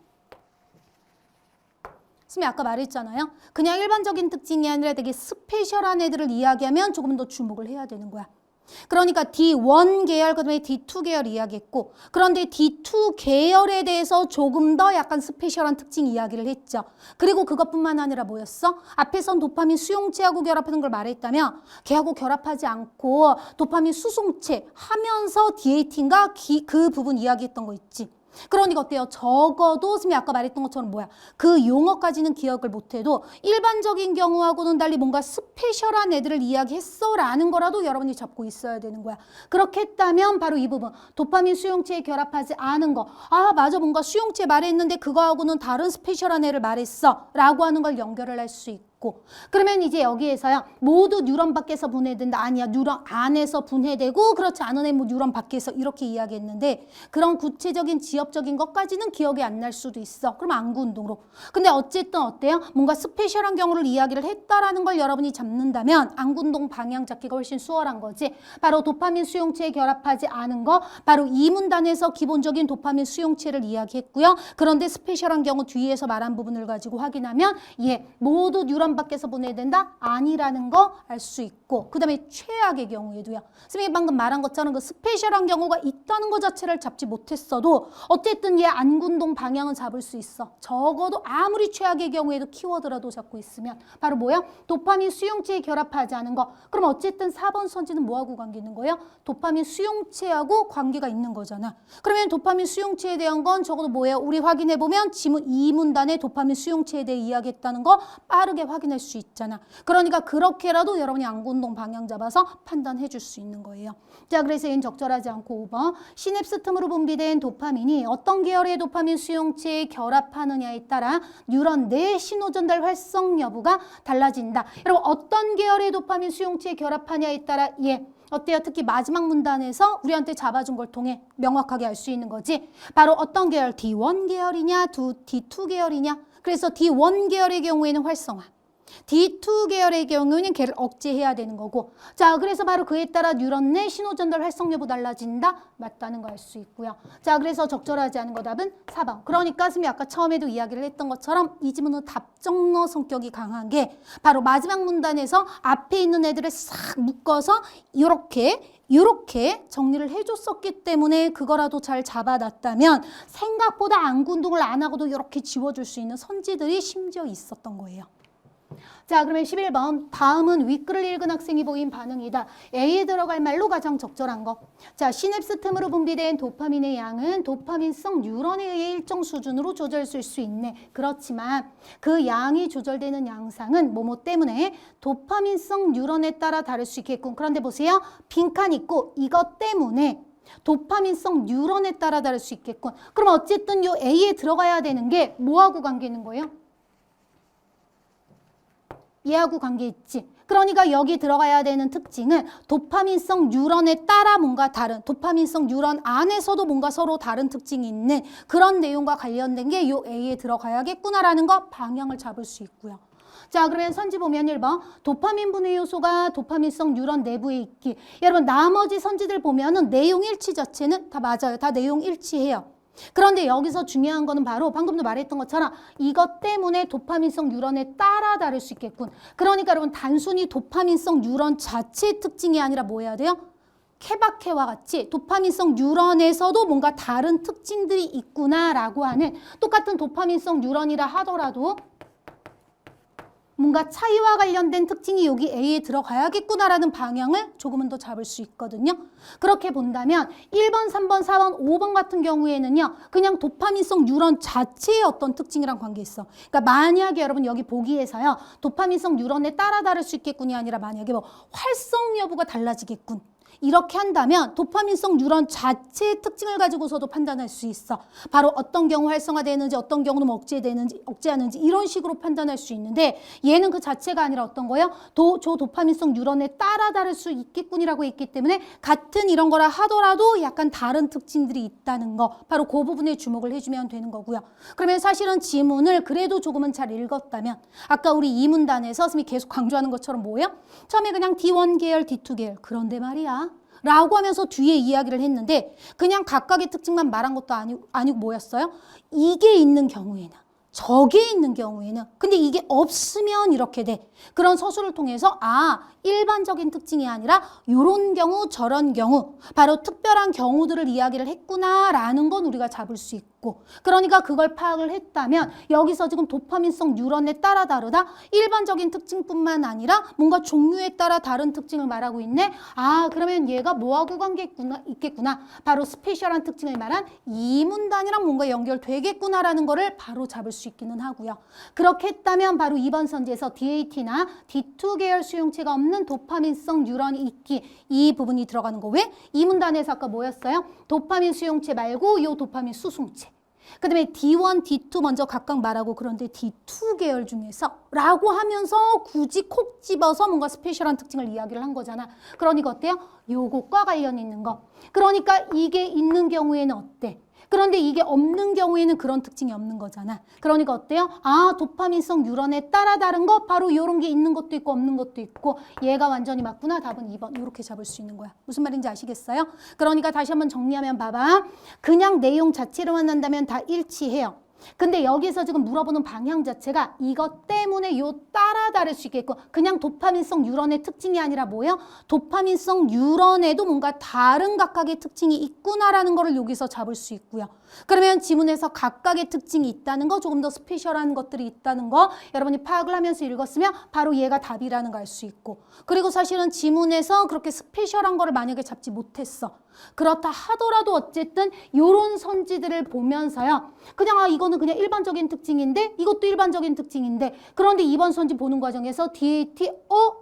A: 선생님이 아까 말했잖아요. 그냥 일반적인 특징이 아니라 되게 스페셜한 애들을 이야기하면 조금 더 주목을 해야 되는 거야. 그러니까 D1 계열, 그다음에 D2 계열 이야기했고, 그런데 D2 계열에 대해서 조금 더 약간 스페셜한 특징 이야기를 했죠. 그리고 그것뿐만 아니라 뭐였어? 앞에선 도파민 수용체하고 결합하는 걸 말했다면 걔하고 결합하지 않고 도파민 수송체 하면서 D18인가 그 부분 이야기했던 거 있지. 그러니까 어때요? 적어도 선생님이 아까 말했던 것처럼 그 용어까지는 기억을 못해도 일반적인 경우하고는 달리 뭔가 스페셜한 애들을 이야기했어 라는 거라도 여러분이 잡고 있어야 되는 거야. 그렇게 했다면 바로 이 부분 도파민 수용체에 결합하지 않은 거, 맞아, 뭔가 수용체 말했는데 그거하고는 다른 스페셜한 애를 말했어 라고 하는 걸 연결을 할 수 있고, 그러면 이제 여기에서요 모두 뉴런 밖에서 분해된다. 아니야, 뉴런 안에서 분해되고 그렇지 않은 애 뭐 뉴런 밖에서 이렇게 이야기했는데 그런 구체적인 지엽적인 것까지는 기억이 안 날 수도 있어. 그럼 안구운동으로. 근데 어쨌든 어때요? 뭔가 스페셜한 경우를 이야기를 했다라는 걸 여러분이 잡는다면 안구운동 방향 잡기가 훨씬 수월한 거지. 바로 도파민 수용체에 결합하지 않은 거, 바로 이 문단에서 기본적인 도파민 수용체를 이야기했고요. 그런데 스페셜한 경우 뒤에서 말한 부분을 가지고 확인하면 모두 뉴런 밖에서 분해된다? 아니라는 거 알 수 있고, 그 다음에 최악의 경우에도요. 선생님이 방금 말한 것처럼 그 스페셜한 경우가 있다는 것 자체를 잡지 못했어도 어쨌든 얘 안구운동 방향은 잡을 수 있어. 적어도 아무리 최악의 경우에도 키워드라도 잡고 있으면 바로 뭐야? 도파민 수용체에 결합하지 않은 거. 그럼 어쨌든 4번 선지는 뭐하고 관계 있는 거예요? 도파민 수용체하고 관계가 있는 거잖아. 그러면 도파민 수용체에 대한 건 적어도 뭐예요? 우리 확인해보면 지문 2문단에 도파민 수용체에 대해 이야기했다는 거 빠르게 확인할 수 있잖아. 그러니까 그렇게라도 여러분이 안구운동 방향 잡아서 판단해 줄 수 있는 거예요. 자, 그래서 얘는 적절하지 않고 5번 시냅스 틈으로 분비된 도파민이 어떤 계열의 도파민 수용체에 결합하느냐에 따라 뉴런 내 신호 전달 활성 여부가 달라진다. 여러분 어떤 계열의 도파민 수용체에 결합하냐에 따라 어때요? 특히 마지막 문단에서 우리한테 잡아준 걸 통해 명확하게 알 수 있는 거지. 바로 어떤 계열? D1 계열이냐 D2 계열이냐. 그래서 D1 계열의 경우에는 활성화, D2 계열의 경우는 걔를 억제해야 되는 거고. 자, 그래서 바로 그에 따라 뉴런 내 신호 전달 활성 여부 달라진다? 맞다는 거 알 수 있고요. 자, 그래서 적절하지 않은 거 답은 4번. 그러니까 선생님이 아까 처음에도 이야기를 했던 것처럼 이 지문은 답정너 성격이 강한 게 바로 마지막 문단에서 앞에 있는 애들을 싹 묶어서 이렇게 정리를 해줬었기 때문에 그거라도 잘 잡아놨다면 생각보다 안구운동을 안 하고도 이렇게 지워줄 수 있는 선지들이 심지어 있었던 거예요. 자, 그러면 11번 다음은 윗글을 읽은 학생이 보인 반응이다. A에 들어갈 말로 가장 적절한 거. 자, 시냅스 틈으로 분비된 도파민의 양은 도파민성 뉴런에 의해 일정 수준으로 조절될 수 있네. 그렇지만 그 양이 조절되는 양상은 뭐뭐 때문에 도파민성 뉴런에 따라 다를 수 있겠군. 그런데 보세요. 빈칸 있고 이것 때문에 도파민성 뉴런에 따라 다를 수 있겠군. 그럼 어쨌든 요 A에 들어가야 되는 게 뭐하고 관계 있는 거예요? 얘하고 관계 있지. 그러니까 여기 들어가야 되는 특징은 도파민성 뉴런에 따라 뭔가 다른, 도파민성 뉴런 안에서도 뭔가 서로 다른 특징이 있는 그런 내용과 관련된 게 요 A에 들어가야겠구나라는 거 방향을 잡을 수 있고요. 자, 그러면 선지 보면 1번 도파민 분해 요소가 도파민성 뉴런 내부에 있기. 여러분 나머지 선지들 보면은 내용 일치 자체는 다 맞아요. 다 내용 일치해요. 그런데 여기서 중요한 거는 바로 방금도 말했던 것처럼 이것 때문에 도파민성 뉴런에 따라 다를 수 있겠군. 그러니까 여러분 단순히 도파민성 뉴런 자체의 특징이 아니라 뭐 해야 돼요? 케바케와 같이 도파민성 뉴런에서도 뭔가 다른 특징들이 있구나라고 하는 똑같은 도파민성 뉴런이라 하더라도 뭔가 차이와 관련된 특징이 여기 A에 들어가야겠구나라는 방향을 조금은 더 잡을 수 있거든요. 그렇게 본다면 1번, 3번, 4번, 5번 같은 경우에는요. 그냥 도파민성 뉴런 자체의 어떤 특징이랑 관계 있어. 그러니까 만약에 여러분 여기 보기에서요. 도파민성 뉴런에 따라 다를 수 있겠군이 아니라 만약에 뭐 활성 여부가 달라지겠군. 이렇게 한다면 도파민성 뉴런 자체의 특징을 가지고서도 판단할 수 있어. 바로 어떤 경우 활성화되는지 어떤 경우는 억제하는지 이런 식으로 판단할 수 있는데 얘는 그 자체가 아니라 어떤 거예요? 저 도파민성 뉴런에 따라 다를 수 있겠군이라고 했기 때문에 같은 이런 거라 하더라도 약간 다른 특징들이 있다는 거. 바로 그 부분에 주목을 해주면 되는 거고요. 그러면 사실은 지문을 그래도 조금은 잘 읽었다면 아까 우리 이 문단에서 선생님이 계속 강조하는 것처럼 뭐예요? 처음에 그냥 D1 계열, D2 계열. 그런데 말이야. 라고 하면서 뒤에 이야기를 했는데 그냥 각각의 특징만 말한 것도 아니고 뭐였어요? 이게 있는 경우에는 저게 있는 경우에는 근데 이게 없으면 이렇게 돼. 그런 서술을 통해서 일반적인 특징이 아니라 이런 경우 저런 경우 바로 특별한 경우들을 이야기를 했구나라는 건 우리가 잡을 수 있고 그러니까 그걸 파악을 했다면 여기서 지금 도파민성 뉴런에 따라 다르다 일반적인 특징뿐만 아니라 뭔가 종류에 따라 다른 특징을 말하고 있네. 그러면 얘가 뭐하고 관계 있겠구나. 바로 스페셜한 특징을 말한 이 문단이랑 뭔가 연결되겠구나라는 거를 바로 잡을 수 있기는 하고요. 그렇게 했다면 바로 이번 선지에서 DAT나 D2 계열 수용체가 없는 도파민성 뉴런이 있기 이 부분이 들어가는 거. 왜? 이 문단에서 아까 뭐였어요? 도파민 수용체 말고 이 도파민 수송체. 그 다음에 D1, D2 먼저 각각 말하고 그런데 D2 계열 중에서 라고 하면서 굳이 콕 집어서 뭔가 스페셜한 특징을 이야기를 한 거잖아. 그러니까 어때요? 요것과 관련 있는 거. 그러니까 이게 있는 경우에는 어때? 그런데 이게 없는 경우에는 그런 특징이 없는 거잖아. 그러니까 어때요? 도파민성 뉴런에 따라 다른 거 바로 이런 게 있는 것도 있고 없는 것도 있고 얘가 완전히 맞구나. 답은 2번. 이렇게 잡을 수 있는 거야. 무슨 말인지 아시겠어요? 그러니까 다시 한번 정리하면 봐봐. 그냥 내용 자체로만 한다면 다 일치해요. 근데 여기서 지금 물어보는 방향 자체가 이것 때문에 요 따라 다를 수 있겠고 그냥 도파민성 뉴런의 특징이 아니라 뭐예요? 도파민성 뉴런에도 뭔가 다른 각각의 특징이 있구나라는 거를 여기서 잡을 수 있고요. 그러면 지문에서 각각의 특징이 있다는 거, 조금 더 스페셜한 것들이 있다는 거 여러분이 파악을 하면서 읽었으면 바로 얘가 답이라는 걸 알 수 있고 그리고 사실은 지문에서 그렇게 스페셜한 거를 만약에 잡지 못했어. 그렇다 하더라도 어쨌든 요런 선지들을 보면서요. 그냥 이거는 그냥 일반적인 특징인데 이것도 일반적인 특징인데 그런데 이번 선지 보는 과정에서 DAT,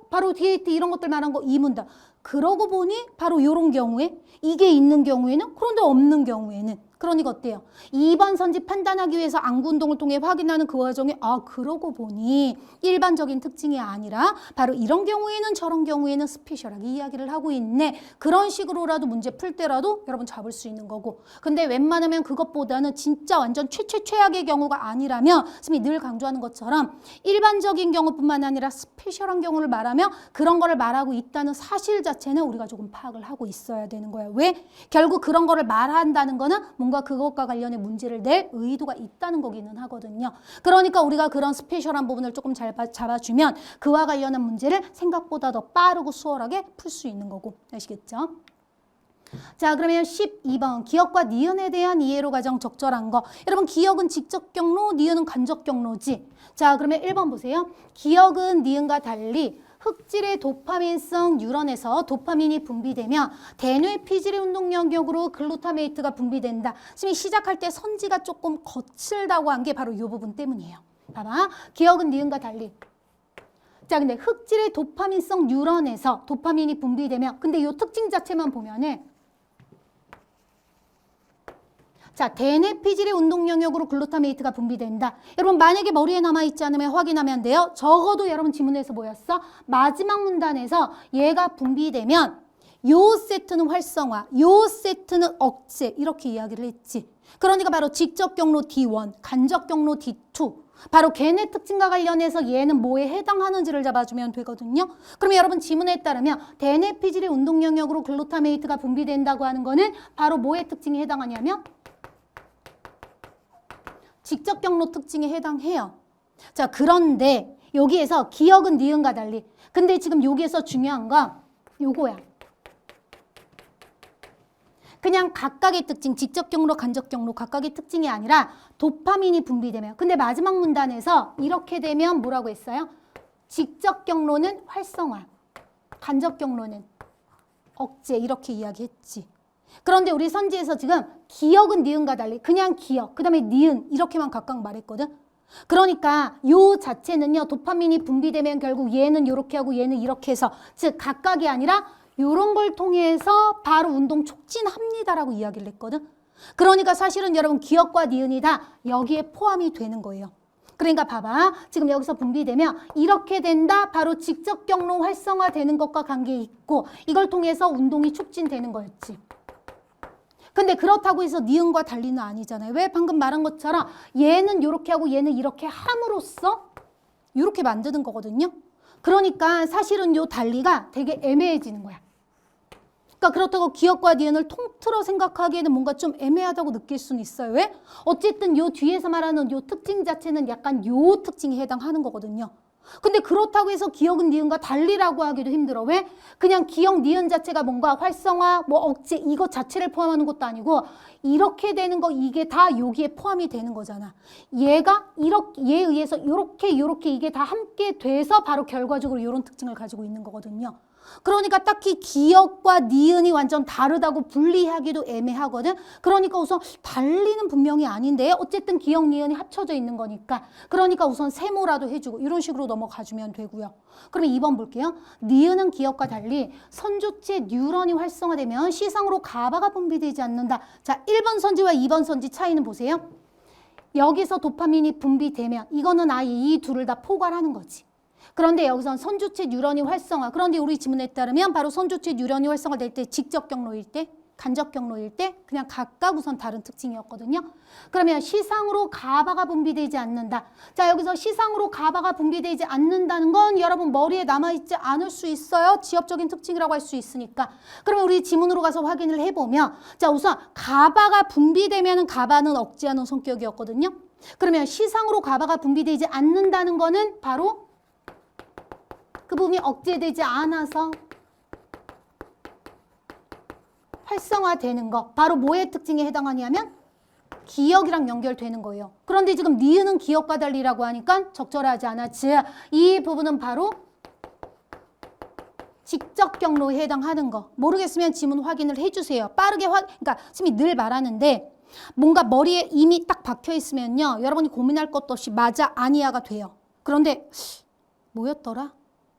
A: 바로 DAT 이런 것들 말한 거 이 문단. 그러고 보니 바로 요런 경우에 이게 있는 경우에는 그런데 없는 경우에는 그러니까 어때요? 2번 선지 판단하기 위해서 안구운동을 통해 확인하는 그 과정에 그러고 보니 일반적인 특징이 아니라 바로 이런 경우에는 저런 경우에는 스페셜하게 이야기를 하고 있네. 그런 식으로라도 문제 풀 때라도 여러분 잡을 수 있는 거고 근데 웬만하면 그것보다는 진짜 완전 최악의 경우가 아니라면 선생님이 늘 강조하는 것처럼 일반적인 경우뿐만 아니라 스페셜한 경우를 말하며 그런 거를 말하고 있다는 사실 자체는 우리가 조금 파악을 하고 있어야 되는 거예요. 왜? 결국 그런 거를 말한다는 거는 뭔가 그것과 관련해 문제를 낼 의도가 있다는 거기는 하거든요. 그러니까 우리가 그런 스페셜한 부분을 조금 잘 잡아주면 그와 관련한 문제를 생각보다 더 빠르고 수월하게 풀 수 있는 거고 아시겠죠? 자, 그러면 12번 기억과 니은에 대한 이해로 가장 적절한 거. 여러분 기억은 직접 경로, 니은은 간접 경로지. 자, 그러면 1번 보세요. 기억은 니은과 달리 흑질의 도파민성 뉴런에서 도파민이 분비되면 대뇌 피질의 운동 영역으로 글루타메이트가 분비된다. 지금 시작할 때 선지가 조금 거칠다고 한 게 바로 이 부분 때문이에요. 봐봐. 기억은 니은과 달리. 자, 근데 흑질의 도파민성 뉴런에서 도파민이 분비되면 근데 이 특징 자체만 보면은 자, 대뇌 피질의 운동 영역으로 글루타메이트가 분비된다. 여러분 만약에 머리에 남아있지 않으면 확인하면 돼요. 적어도 여러분 지문에서 뭐였어? 마지막 문단에서 얘가 분비되면 요 세트는 활성화, 요 세트는 억제 이렇게 이야기를 했지. 그러니까 바로 직접 경로 D1, 간접 경로 D2 바로 걔네 특징과 관련해서 얘는 뭐에 해당하는지를 잡아주면 되거든요. 그러면 여러분 지문에 따르면 대뇌 피질의 운동 영역으로 글루타메이트가 분비된다고 하는 거는 바로 뭐의 특징에 해당하냐면 직접 경로 특징에 해당해요. 자, 그런데 여기에서 기억은 니은과 달리 근데 지금 여기에서 중요한 건 요거야. 그냥 각각의 특징, 직접 경로, 간접 경로 각각의 특징이 아니라 도파민이 분비되면. 근데 마지막 문단에서 이렇게 되면 뭐라고 했어요? 직접 경로는 활성화, 간접 경로는 억제 이렇게 이야기했지. 그런데 우리 선지에서 지금 기억은 니은과 달리 그냥 기억, 그 다음에 니은 이렇게만 각각 말했거든. 그러니까 요 자체는요, 도파민이 분비되면 결국 얘는 이렇게 하고 얘는 이렇게 해서, 즉 각각이 아니라 요런 걸 통해서 바로 운동 촉진합니다라고 이야기를 했거든. 그러니까 사실은 여러분 기억과 니은이 다 여기에 포함이 되는 거예요. 그러니까 봐봐. 지금 여기서 분비되면 이렇게 된다. 바로 직접 경로 활성화되는 것과 관계 있고 이걸 통해서 운동이 촉진되는 거였지. 근데 그렇다고 해서 니은과 달리는 아니잖아요. 왜? 방금 말한 것처럼 얘는 이렇게 하고 얘는 이렇게 함으로써 이렇게 만드는 거거든요. 그러니까 사실은 요 달리가 되게 애매해지는 거야. 그러니까 그렇다고 기억과 니은을 통틀어 생각하기에는 뭔가 좀 애매하다고 느낄 수는 있어요. 왜? 어쨌든 요 뒤에서 말하는 요 특징 자체는 약간 요 특징에 해당하는 거거든요. 근데 그렇다고 해서 기억은 니은과 달리라고 하기도 힘들어. 왜? 그냥 기억 니은 자체가 뭔가 활성화, 뭐 억제 이거 자체를 포함하는 것도 아니고 이렇게 되는 거 이게 다 여기에 포함이 되는 거잖아. 얘가 이렇게 얘에 의해서 요렇게 이게 다 함께 돼서 바로 결과적으로 이런 특징을 가지고 있는 거거든요. 그러니까 딱히 기억과 니은이 완전 다르다고 분리하기도 애매하거든. 그러니까 우선 달리는 분명히 아닌데 어쨌든 기억, 니은이 합쳐져 있는 거니까 그러니까 우선 세모라도 해주고 이런 식으로 넘어가주면 되고요. 그러면 2번 볼게요. 니은은 기억과 달리 선조체 뉴런이 활성화되면 시상으로 가바가 분비되지 않는다. 자, 1번 선지와 2번 선지 차이는 보세요. 여기서 도파민이 분비되면 이거는 아예 이 둘을 다 포괄하는 거지. 그런데 여기선 선조체 뉴런이 활성화. 그런데 우리 지문에 따르면 바로 선조체 뉴런이 활성화될 때 직접 경로일 때, 간접 경로일 때 그냥 각각 우선 다른 특징이었거든요. 그러면 시상으로 가바가 분비되지 않는다. 자, 여기서 시상으로 가바가 분비되지 않는다는 건 여러분 머리에 남아있지 않을 수 있어요. 지엽적인 특징이라고 할 수 있으니까. 그러면 우리 지문으로 가서 확인을 해보면 자, 우선 가바가 분비되면 가바는 억제하는 성격이었거든요. 그러면 시상으로 가바가 분비되지 않는다는 거는 바로 그 부분이 억제되지 않아서 활성화되는 거. 바로 뭐의 특징에 해당하냐면 기억이랑 연결되는 거예요. 그런데 지금 니은은 기억과 달리라고 하니까 적절하지 않아. 즉, 이 부분은 바로 직접 경로에 해당하는 거. 모르겠으면 지문 확인을 해주세요. 빠르게 그러니까 선생님이 늘 말하는데 뭔가 머리에 이미 딱 박혀 있으면요. 여러분이 고민할 것도 없이 맞아, 아니야가 돼요. 그런데 뭐였더라?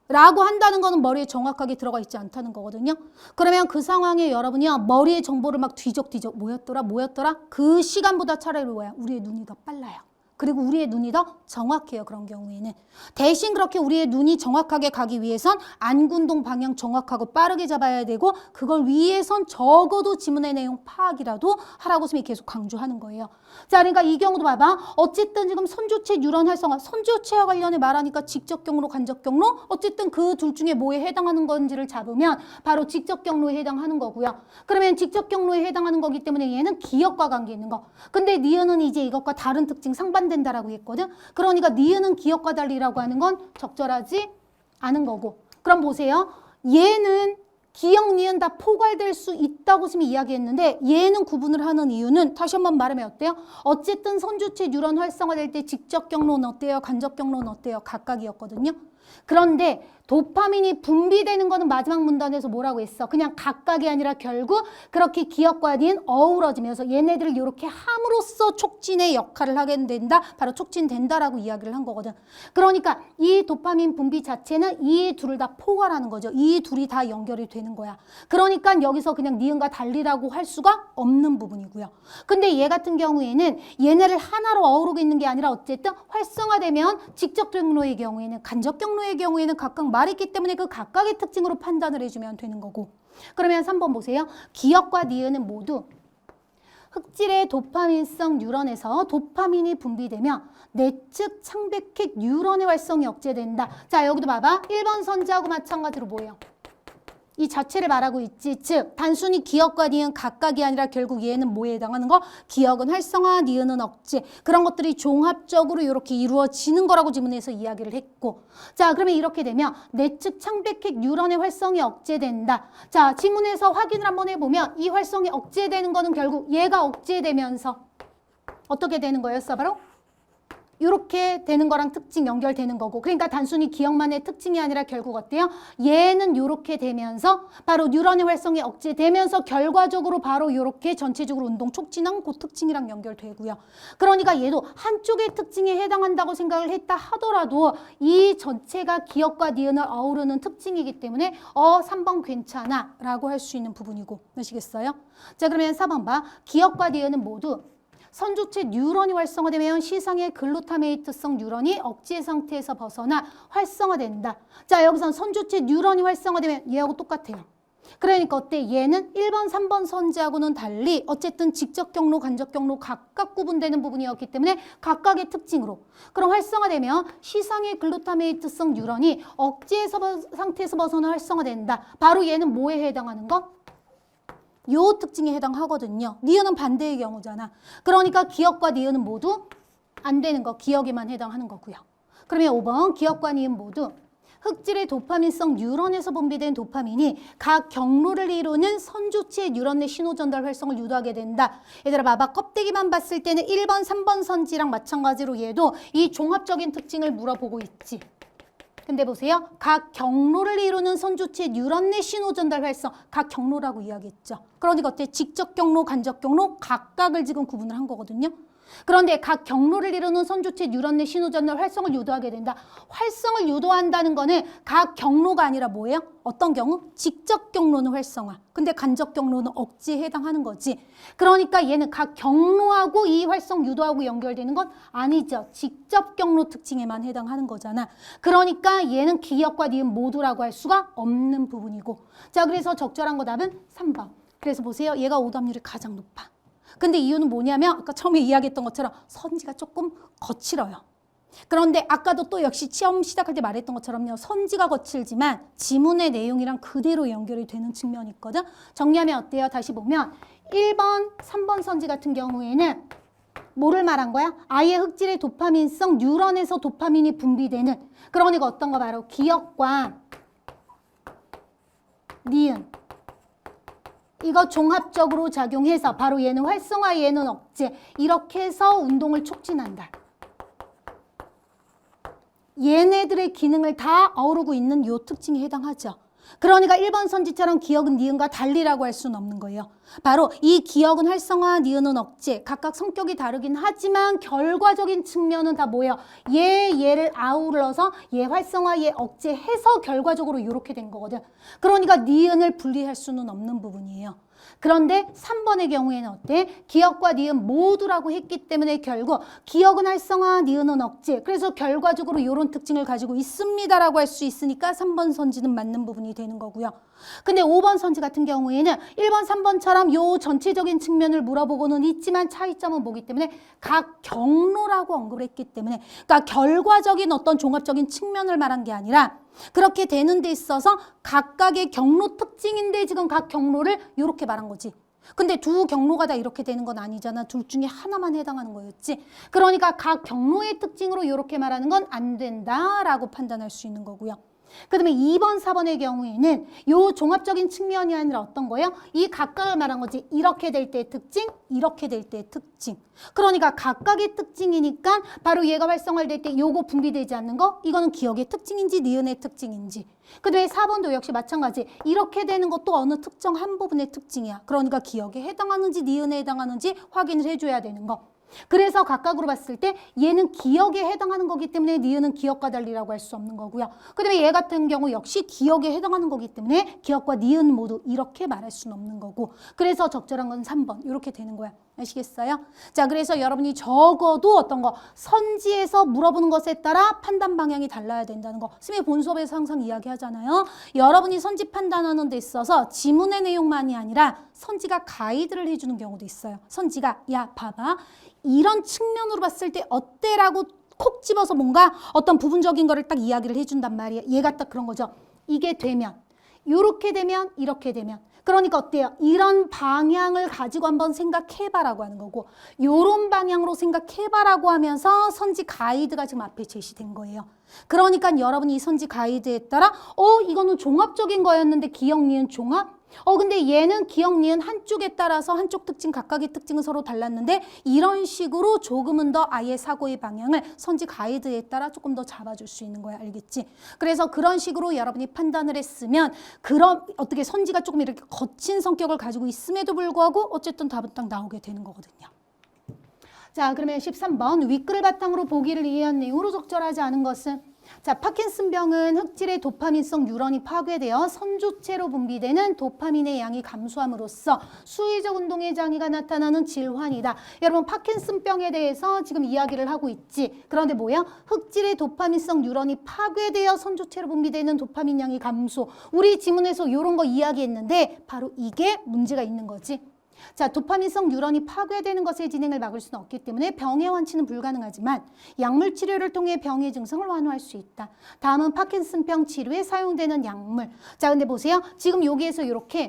A: 라고 한다는 거는 머리에 정확하게 들어가 있지 않다는 거거든요. 그러면 그 상황에 여러분이요. 머리의 정보를 막 뒤적뒤적 뭐였더라? 그 시간보다 차라리 뭐야? 우리의 눈이 더 빨라요. 그리고 우리의 눈이 더 정확해요. 그런 경우에는. 대신 그렇게 우리의 눈이 정확하게 가기 위해선 안군동 방향 정확하고 빠르게 잡아야 되고 그걸 위해선 적어도 지문의 내용 파악이라도 하라고 선생님이 계속 강조하는 거예요. 자, 그러니까 이 경우도 봐봐. 어쨌든 지금 선조체 뉴런 활성화, 선조체와 관련해 말하니까 직접 경로, 간접 경로 어쨌든 그 둘 중에 뭐에 해당하는 건지를 잡으면 바로 직접 경로에 해당하는 거고요. 그러면 직접 경로에 해당하는 거기 때문에 얘는 기억과 관계 있는 거. 근데 니은은 이제 이것과 다른 특징 상반된다라고 했거든. 그러니까 니은은 기억과 달리라고 하는 건 적절하지 않은 거고. 그럼 보세요. 얘는 기억, 니은 다 포괄될 수 있다고 지금 이야기했는데 얘는 구분을 하는 이유는 다시 한번 말하면 어때요? 어쨌든 선조체 뉴런 활성화될 때 직접 경로는 어때요? 간접 경로는 어때요? 각각이었거든요. 그런데 도파민이 분비되는 거는 마지막 문단에서 뭐라고 했어? 그냥 각각이 아니라 결국 그렇게 기억과 니은 어우러지면서 얘네들을 이렇게 함으로써 촉진의 역할을 하게 된다. 바로 촉진된다라고 이야기를 한 거거든. 그러니까 이 도파민 분비 자체는 이 둘을 다 포괄하는 거죠. 이 둘이 다 연결이 되는 거야. 그러니까 여기서 그냥 니은과 달리라고 할 수가 없는 부분이고요. 근데 얘 같은 경우에는 얘네를 하나로 어우르고 있는 게 아니라 어쨌든 활성화되면 직접 경로의 경우에는 간접 경로의 경우에는 각각 말했기 때문에 그 각각의 특징으로 판단을 해주면 되는 거고. 그러면 3번 보세요. 기억과 니은은 모두 흑질의 도파민성 뉴런에서 도파민이 분비되면 내측 창백핵 뉴런의 활성이 억제된다. 자, 여기도 봐봐. 1번 선지하고 마찬가지로 뭐예요? 이 자체를 말하고 있지. 즉 단순히 기억과 니은 각각이 아니라 결국 얘는 뭐에 해당하는 거? 기억은 활성화, 니은은 억제. 그런 것들이 종합적으로 이렇게 이루어지는 거라고 지문에서 이야기를 했고. 자, 그러면 이렇게 되면 내측 창백핵 뉴런의 활성이 억제된다. 자, 지문에서 확인을 한번 해보면 이 활성이 억제되는 거는 결국 얘가 억제되면서 어떻게 되는 거였어? 바로 이렇게 되는 거랑 특징 연결되는 거고, 그러니까 단순히 기억만의 특징이 아니라 결국 어때요? 얘는 이렇게 되면서 바로 뉴런의 활성이 억제되면서 결과적으로 바로 이렇게 전체적으로 운동 촉진한 그 특징이랑 연결되고요. 그러니까 얘도 한쪽의 특징에 해당한다고 생각을 했다 하더라도 이 전체가 기억과 니은을 어우르는 특징이기 때문에 3번 괜찮아 라고 할 수 있는 부분이고, 아시겠어요? 자, 그러면 4번 봐. 기억과 니은은 모두 선조체 뉴런이 활성화되면 시상의 글루타메이트성 뉴런이 억제 상태에서 벗어나 활성화된다. 자, 여기선 선조체 뉴런이 활성화되면 얘하고 똑같아요. 그러니까 어때? 얘는 1번, 3번 선지하고는 달리 어쨌든 직접 경로, 간접 경로 각각 구분되는 부분이었기 때문에 각각의 특징으로. 그럼 활성화되면 시상의 글루타메이트성 뉴런이 억제 상태에서 벗어나 활성화된다. 바로 얘는 뭐에 해당하는 거? 요 특징에 해당하거든요. 니은은 반대의 경우잖아. 그러니까 기억과 니은은 모두 안 되는 거, 기억에만 해당하는 거고요. 그러면 5번 기억과 니은 모두 흑질의 도파민성 뉴런에서 분비된 도파민이 각 경로를 이루는 선조체의 뉴런 내 신호 전달 활성을 유도하게 된다. 얘들아 봐봐. 껍데기만 봤을 때는 1번, 3번 선지랑 마찬가지로 얘도 이 종합적인 특징을 물어보고 있지. 근데 보세요. 각 경로를 이루는 선조체 뉴런 내 신호 전달 활성, 각 경로라고 이야기했죠. 그러니까 어때? 직접 경로, 간접 경로 각각을 지금 구분을 한 거거든요. 그런데 각 경로를 이루는 선조체 뉴런 내 신호 전달 활성을 유도하게 된다. 활성을 유도한다는 거는 각 경로가 아니라 뭐예요? 어떤 경우? 직접 경로는 활성화. 근데 간접 경로는 억제에 해당하는 거지. 그러니까 얘는 각 경로하고 이 활성 유도하고 연결되는 건 아니죠. 직접 경로 특징에만 해당하는 거잖아. 그러니까 얘는 기억과 니은 모두라고 할 수가 없는 부분이고. 자, 그래서 적절한 거 답은 3번. 그래서 보세요. 얘가 오답률이 가장 높아. 근데 이유는 뭐냐면 아까 처음에 이야기했던 것처럼 선지가 조금 거칠어요. 그런데 아까도 또 역시 시험 시작할 때 말했던 것처럼요. 선지가 거칠지만 지문의 내용이랑 그대로 연결이 되는 측면이 있거든. 정리하면 어때요? 다시 보면 1번, 3번 선지 같은 경우에는 뭐를 말한 거야? 아예 흑질의 도파민성 뉴런에서 도파민이 분비되는, 그러니까 어떤 거 바로 기억과 니은 이거 종합적으로 작용해서 바로 얘는 활성화, 얘는 억제, 이렇게 해서 운동을 촉진한다. 얘네들의 기능을 다 어우르고 있는 요 특징에 해당하죠. 그러니까 1번 선지처럼 기억은 니은과 달리라고 할 수는 없는 거예요. 바로 이 기억은 활성화, 니은은 억제, 각각 성격이 다르긴 하지만 결과적인 측면은 다 뭐예요? 얘를 아울러서 얘 활성화, 얘 억제해서 결과적으로 이렇게 된 거거든. 그러니까 니은을 분리할 수는 없는 부분이에요. 그런데 3번의 경우에는 어때? 기억과 니은 모두라고 했기 때문에 결국 기억은 활성화, 니은은 억제. 그래서 결과적으로 이런 특징을 가지고 있습니다라고 할 수 있으니까 3번 선지는 맞는 부분이 되는 거고요. 근데 5번 선지 같은 경우에는 1번, 3번처럼 요 전체적인 측면을 물어보고는 있지만 차이점은 뭐기 때문에 각 경로라고 언급을 했기 때문에, 그러니까 결과적인 어떤 종합적인 측면을 말한 게 아니라 그렇게 되는 데 있어서 각각의 경로 특징인데 지금 각 경로를 이렇게 말한 거지. 근데 두 경로가 다 이렇게 되는 건 아니잖아. 둘 중에 하나만 해당하는 거였지. 그러니까 각 경로의 특징으로 이렇게 말하는 건 안 된다라고 판단할 수 있는 거고요. 그 다음에 2번, 4번의 경우에는 요 종합적인 측면이 아니라 어떤 거예요? 이 각각을 말한 거지. 이렇게 될 때의 특징, 이렇게 될 때의 특징. 그러니까 각각의 특징이니까 바로 얘가 활성화될 때 요거 분비되지 않는 거, 이거는 기억의 특징인지 니은의 특징인지. 그 다음에 4번도 역시 마찬가지. 이렇게 되는 것도 어느 특정 한 부분의 특징이야. 그러니까 기억에 해당하는지 니은에 해당하는지 확인을 해줘야 되는 거. 그래서 각각으로 봤을 때 얘는 기억에 해당하는 거기 때문에 니은은 기억과 달리라고 할 수 없는 거고요. 그 다음에 얘 같은 경우 역시 기억에 해당하는 거기 때문에 기억과 니은 모두 이렇게 말할 수는 없는 거고. 그래서 적절한 건 3번 이렇게 되는 거야. 아시겠어요? 자, 그래서 여러분이 적어도 어떤 거 선지에서 물어보는 것에 따라 판단 방향이 달라야 된다는 거. 선생님이 본 수업에서 항상 이야기하잖아요. 여러분이 선지 판단하는 데 있어서 지문의 내용만이 아니라 선지가 가이드를 해주는 경우도 있어요. 선지가 야 봐봐. 이런 측면으로 봤을 때 어때라고 콕 집어서 뭔가 어떤 부분적인 거를 딱 이야기를 해준단 말이에요. 얘가 딱 그런 거죠. 이게 되면 요렇게 되면 이렇게 되면 그러니까 어때요? 이런 방향을 가지고 한번 생각해봐라고 하는 거고 요런 방향으로 생각해봐라고 하면서 선지 가이드가 지금 앞에 제시된 거예요. 그러니까 여러분이 이 선지 가이드에 따라 이거는 종합적인 거였는데 기억, 니은, 종합? 근데 얘는 기억, 니은 한쪽에 따라서 한쪽 특징, 각각의 특징은 서로 달랐는데 이런 식으로 조금은 더 아예 사고의 방향을 선지 가이드에 따라 조금 더 잡아줄 수 있는 거야. 알겠지? 그래서 그런 식으로 여러분이 판단을 했으면 그런 어떻게 선지가 조금 이렇게 거친 성격을 가지고 있음에도 불구하고 어쨌든 답은 딱 나오게 되는 거거든요. 자, 그러면 13번 윗글을 바탕으로 보기를 이해한 내용으로 적절하지 않은 것은 자, 파킨슨병은 흑질의 도파민성 뉴런이 파괴되어 선조체로 분비되는 도파민의 양이 감소함으로써 수의적 운동의 장애가 나타나는 질환이다. 여러분 파킨슨병에 대해서 지금 이야기를 하고 있지. 그런데 뭐야? 흑질의 도파민성 뉴런이 파괴되어 선조체로 분비되는 도파민 양이 감소. 우리 지문에서 이런 거 이야기했는데 바로 이게 문제가 있는 거지. 자, 도파민성 뉴런이 파괴되는 것의 진행을 막을 수는 없기 때문에 병의 완치는 불가능하지만 약물 치료를 통해 병의 증상을 완화할 수 있다. 다음은 파킨슨병 치료에 사용되는 약물. 자, 근데 보세요. 지금 여기에서 이렇게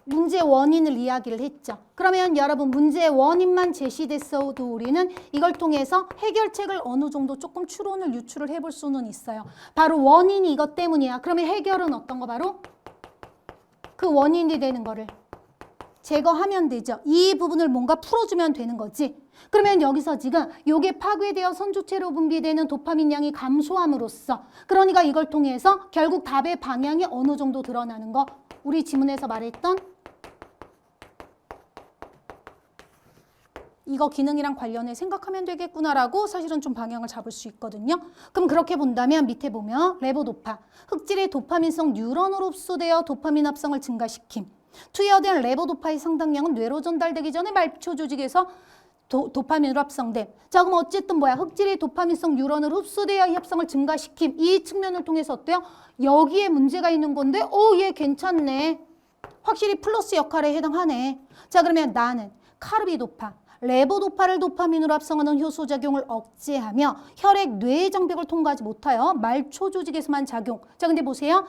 A: 문제의 원인을 이야기를 했죠. 그러면 여러분 문제의 원인만 제시됐어도 우리는 이걸 통해서 해결책을 어느 정도 조금 추론을 유출을 해볼 수는 있어요. 바로 원인이 이것 때문이야. 그러면 해결은 어떤 거 바로? 그 원인이 되는 거를 제거하면 되죠. 이 부분을 뭔가 풀어주면 되는 거지. 그러면 여기서 지금 요게 파괴되어 선조체로 분비되는 도파민 양이 감소함으로써 그러니까 이걸 통해서 결국 답의 방향이 어느 정도 드러나는 거 우리 지문에서 말했던 이거 기능이랑 관련해 생각하면 되겠구나라고 사실은 좀 방향을 잡을 수 있거든요. 그럼 그렇게 본다면 밑에 보면 레보도파, 흑질의 도파민성 뉴런으로 흡수되어 도파민 합성을 증가시킴. 투여된 레보도파의 상당량은 뇌로 전달되기 전에 말초 조직에서 도파민으로 합성됨. 자, 그럼 어쨌든 뭐야? 흑질의 도파민성 뉴런으로 흡수되어 이 합성을 증가시킴. 이 측면을 통해서 어때요? 여기에 문제가 있는 건데 얘 괜찮네. 확실히 플러스 역할에 해당하네. 자, 그러면 나는 카르비도파, 레보도파를 도파민으로 합성하는 효소작용을 억제하며 혈액 뇌 장벽을 통과하지 못하여 말초 조직에서만 작용. 자, 근데 보세요.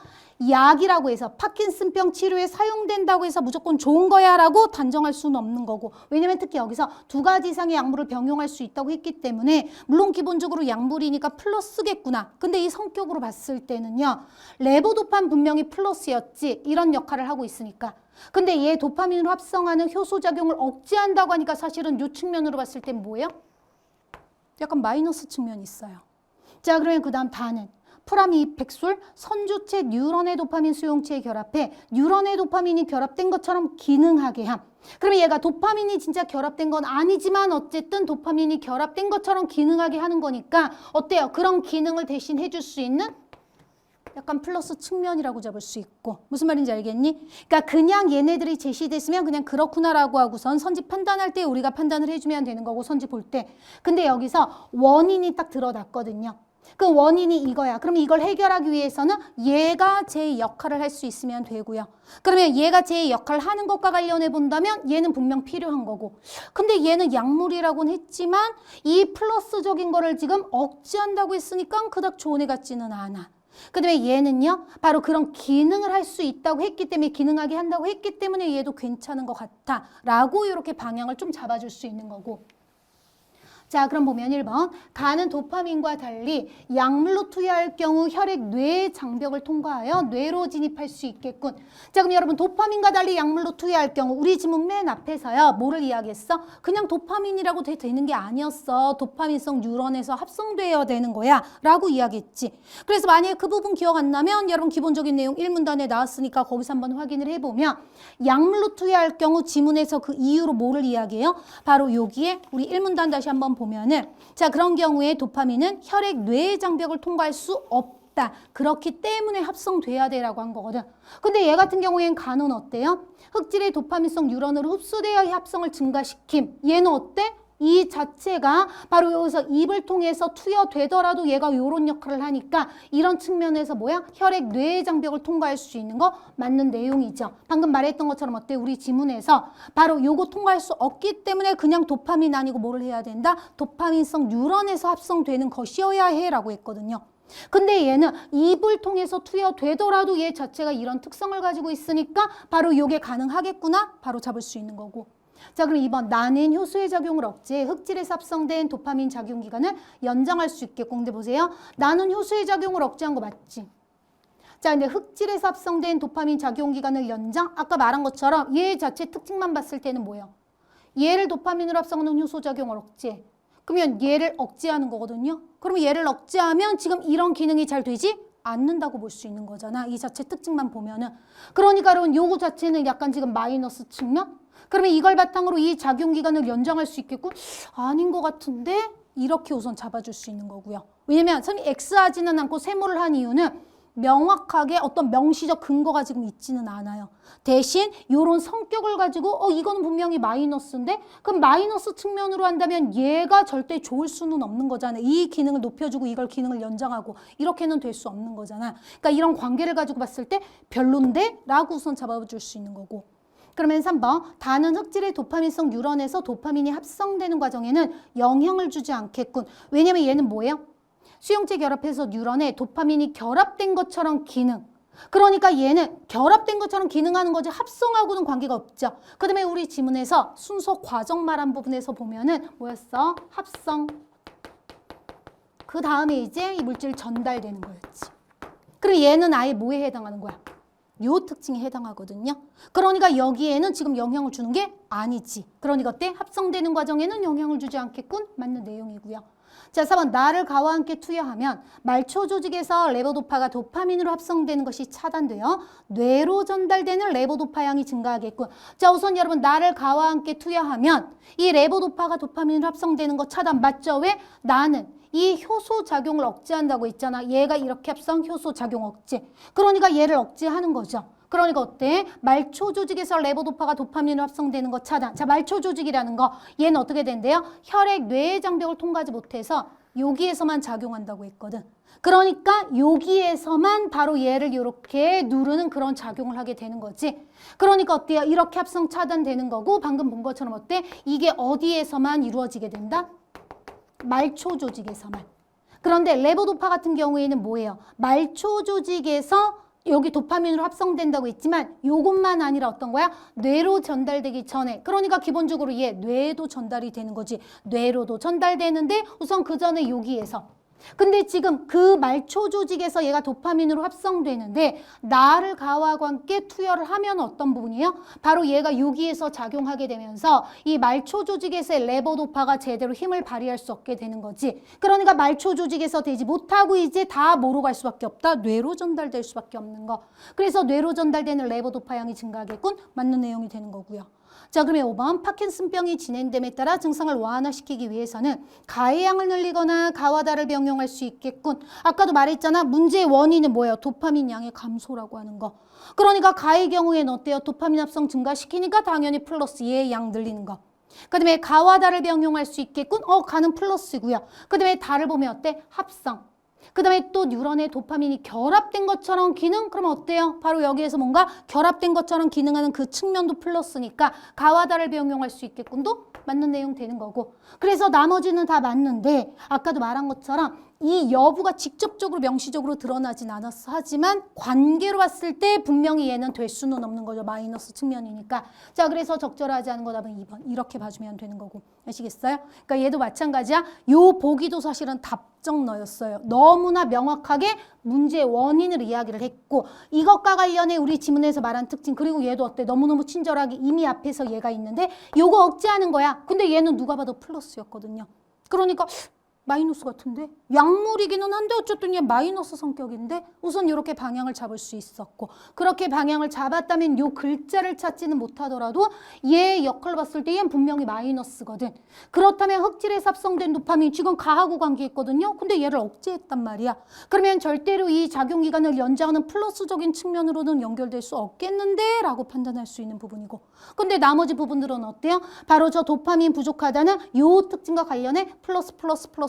A: 약이라고 해서 파킨슨병 치료에 사용된다고 해서 무조건 좋은 거야 라고 단정할 수는 없는 거고 왜냐면 특히 여기서 두 가지 이상의 약물을 병용할 수 있다고 했기 때문에 물론 기본적으로 약물이니까 플러스겠구나. 근데 이 성격으로 봤을 때는요. 레보도파는 분명히 플러스였지. 이런 역할을 하고 있으니까. 근데 얘 도파민으로 합성하는 효소작용을 억제한다고 하니까 사실은 이 측면으로 봤을 땐 뭐예요? 약간 마이너스 측면이 있어요. 자, 그러면 그 다음 다는 프라미백솔 선조체 뉴런의 도파민 수용체에 결합해 뉴런의 도파민이 결합된 것처럼 기능하게 함. 그러면 얘가 도파민이 진짜 결합된 건 아니지만 어쨌든 도파민이 결합된 것처럼 기능하게 하는 거니까 어때요? 그런 기능을 대신 해줄 수 있는 약간 플러스 측면이라고 잡을 수 있고 무슨 말인지 알겠니? 그러니까 그냥 얘네들이 제시됐으면 그냥 그렇구나라고 하고선 선지 판단할 때 우리가 판단을 해주면 되는 거고 선지 볼 때 근데 여기서 원인이 딱 드러났거든요. 그 원인이 이거야. 그러면 이걸 해결하기 위해서는 얘가 제 역할을 할 수 있으면 되고요. 그러면 얘가 제 역할을 하는 것과 관련해 본다면 얘는 분명 필요한 거고 근데 얘는 약물이라고는 했지만 이 플러스적인 거를 지금 억제한다고 했으니까 그닥 좋은 애 같지는 않아. 그 다음에 얘는요 바로 그런 기능을 할 수 있다고 했기 때문에 기능하게 한다고 했기 때문에 얘도 괜찮은 것 같아 라고 이렇게 방향을 좀 잡아줄 수 있는 거고 자, 그럼 보면 1번 간은 도파민과 달리 약물로 투여할 경우 혈액 뇌 장벽을 통과하여 뇌로 진입할 수 있겠군. 자, 그럼 여러분 도파민과 달리 약물로 투여할 경우 우리 지문 맨 앞에서요 뭐를 이야기했어? 그냥 도파민이라고 되는 게 아니었어. 도파민성 뉴런에서 합성되어야 되는 거야 라고 이야기했지. 그래서 만약에 그 부분 기억 안 나면 여러분 기본적인 내용 1문단에 나왔으니까 거기서 한번 확인을 해보면 약물로 투여할 경우 지문에서 그 이유로 뭐를 이야기해요? 바로 여기에 우리 1문단 다시 한번 보면은 자 그런 경우에 도파민은 혈액 뇌 장벽을 통과할 수 없다. 그렇기 때문에 합성돼야 돼라고 한 거거든. 근데 얘 같은 경우에는 간은 어때요? 흑질의 도파민성 뉴런으로 흡수되어 합성을 증가시킴. 얘는 어때? 이 자체가 바로 여기서 입을 통해서 투여되더라도 얘가 이런 역할을 하니까 이런 측면에서 뭐야? 혈액 뇌 장벽을 통과할 수 있는 거 맞는 내용이죠. 방금 말했던 것처럼 어때? 우리 지문에서 바로 요거 통과할 수 없기 때문에 그냥 도파민 아니고 뭐를 해야 된다? 도파민성 뉴런에서 합성되는 것이어야 해 라고 했거든요. 근데 얘는 입을 통해서 투여되더라도 얘 자체가 이런 특성을 가지고 있으니까 바로 이게 가능하겠구나 바로 잡을 수 있는 거고. 자, 그럼 2번 나는 효소의 작용을 억제해 흑질에서 합성된 도파민 작용 기간을 연장할 수 있겠고. 근데 보세요. 나는 효소의 작용을 억제한 거 맞지? 자, 근데 흑질에서 합성된 도파민 작용 기간을 연장? 아까 말한 것처럼 얘 자체 특징만 봤을 때는 뭐예요? 얘를 도파민으로 합성하는 효소 작용을 억제해. 그러면 얘를 억제하는 거거든요. 그러면 얘를 억제하면 지금 이런 기능이 잘 되지 않는다고 볼 수 있는 거잖아. 이 자체 특징만 보면은. 그러니까 여러분 요거 자체는 약간 지금 마이너스 측면? 그러면 이걸 바탕으로 이 작용 기간을 연장할 수 있겠고 아닌 것 같은데 이렇게 우선 잡아줄 수 있는 거고요. 왜냐면 선생님이 X하지는 않고 세모를 한 이유는 명확하게 어떤 명시적 근거가 지금 있지는 않아요. 대신 이런 성격을 가지고 이거는 분명히 마이너스인데 그럼 마이너스 측면으로 한다면 얘가 절대 좋을 수는 없는 거잖아요. 이 기능을 높여주고 이걸 기능을 연장하고 이렇게는 될 수 없는 거잖아. 그러니까 이런 관계를 가지고 봤을 때 별론데? 라고 우선 잡아줄 수 있는 거고. 그러면 3번 다는 흑질의 도파민성 뉴런에서 도파민이 합성되는 과정에는 영향을 주지 않겠군. 왜냐면 얘는 뭐예요? 수용체 결합해서 뉴런에 도파민이 결합된 것처럼 기능. 그러니까 얘는 결합된 것처럼 기능하는 거지 합성하고는 관계가 없죠. 그 다음에 우리 지문에서 순서 과정 말한 부분에서 보면은 뭐였어? 합성. 그 다음에 이제 이 물질 전달되는 거였지. 그리고 얘는 아예 뭐에 해당하는 거야? 요 특징에 해당하거든요. 그러니까 여기에는 지금 영향을 주는 게 아니지. 그러니까 어때? 합성되는 과정에는 영향을 주지 않겠군? 맞는 내용이고요. 자, 4번 나를 가와 함께 투여하면 말초 조직에서 레보도파가 도파민으로 합성되는 것이 차단되어 뇌로 전달되는 레보도파량이 증가하겠군. 자, 우선 여러분 나를 가와 함께 투여하면 이 레보도파가 도파민으로 합성되는 거 차단 맞죠? 왜? 나는 이 효소 작용을 억제한다고 했잖아. 얘가 이렇게 합성 효소 작용 억제. 그러니까 얘를 억제하는 거죠. 그러니까 어때? 말초 조직에서 레보도파가 도파민으로 합성되는 거 차단. 자, 말초 조직이라는 거 얘는 어떻게 된대요? 혈액 뇌의 장벽을 통과하지 못해서 여기에서만 작용한다고 했거든. 그러니까 여기에서만 바로 얘를 이렇게 누르는 그런 작용을 하게 되는 거지. 그러니까 어때요? 이렇게 합성 차단되는 거고 방금 본 것처럼 어때? 이게 어디에서만 이루어지게 된다? 말초 조직에서만. 그런데 레보도파 같은 경우에는 뭐예요? 말초 조직에서 여기 도파민으로 합성된다고 했지만 이것만 아니라 어떤 거야? 뇌로 전달되기 전에. 그러니까 기본적으로 얘 뇌도 전달이 되는 거지. 뇌로도 전달되는데 우선 그 전에 여기에서. 근데 지금 그 말초 조직에서 얘가 도파민으로 합성되는데 나를 가와하고 함께 투여를 하면 어떤 부분이에요? 바로 얘가 여기에서 작용하게 되면서 이 말초 조직에서의 레보도파가 제대로 힘을 발휘할 수 없게 되는 거지. 그러니까 말초 조직에서 되지 못하고 이제 다 뭐로 갈 수밖에 없다? 뇌로 전달될 수밖에 없는 거. 그래서 뇌로 전달되는 레보도파 양이 증가하겠군? 맞는 내용이 되는 거고요. 자, 그러면 5번 파킨슨병이 진행됨에 따라 증상을 완화시키기 위해서는 가의 양을 늘리거나 가와다를 병용할 수 있겠군. 아까도 말했잖아. 문제의 원인은 뭐예요? 도파민 양의 감소라고 하는 거. 그러니까 가의 경우에는 어때요? 도파민 합성 증가시키니까 당연히 플러스 얘의 양 늘리는 거. 그 다음에 가와다를 병용할 수 있겠군. 가는 플러스고요. 그 다음에 다를 보면 어때? 합성. 그 다음에 또 뉴런에 도파민이 결합된 것처럼 기능? 그러면 어때요? 바로 여기에서 뭔가 결합된 것처럼 기능하는 그 측면도 플러스니까 가와다를 병용할 수 있겠군도 맞는 내용 되는 거고. 그래서 나머지는 다 맞는데 아까도 말한 것처럼 이 여부가 직접적으로 명시적으로 드러나진 않았어. 하지만 관계로 봤을 때 분명히 얘는 될 수는 없는 거죠. 마이너스 측면이니까. 자, 그래서 적절하지 않은 거 답은 2번. 이렇게 봐주면 되는 거고. 아시겠어요? 그러니까 얘도 마찬가지야. 요 보기도 사실은 답정너였어요. 너무나 명확하게 문제의 원인을 이야기를 했고 이것과 관련해 우리 지문에서 말한 특징 그리고 얘도 어때? 너무너무 친절하게 이미 앞에서 얘가 있는데 요거 억제하는 거야. 근데 얘는 누가 봐도 플러스였거든요. 그러니까 마이너스 같은데? 약물이기는 한데 어쨌든 얘 마이너스 성격인데 우선 이렇게 방향을 잡을 수 있었고 그렇게 방향을 잡았다면 요 글자를 찾지는 못하더라도 얘 역할을 봤을 때 얘는 분명히 마이너스거든. 그렇다면 흑질에서 합성된 도파민 지금 가하고 관계있거든요. 근데 얘를 억제했단 말이야. 그러면 절대로 이 작용기간을 연장하는 플러스적인 측면으로는 연결될 수 없겠는데? 라고 판단할 수 있는 부분이고 근데 나머지 부분들은 어때요? 바로 저 도파민 부족하다는 요 특징과 관련해 플러스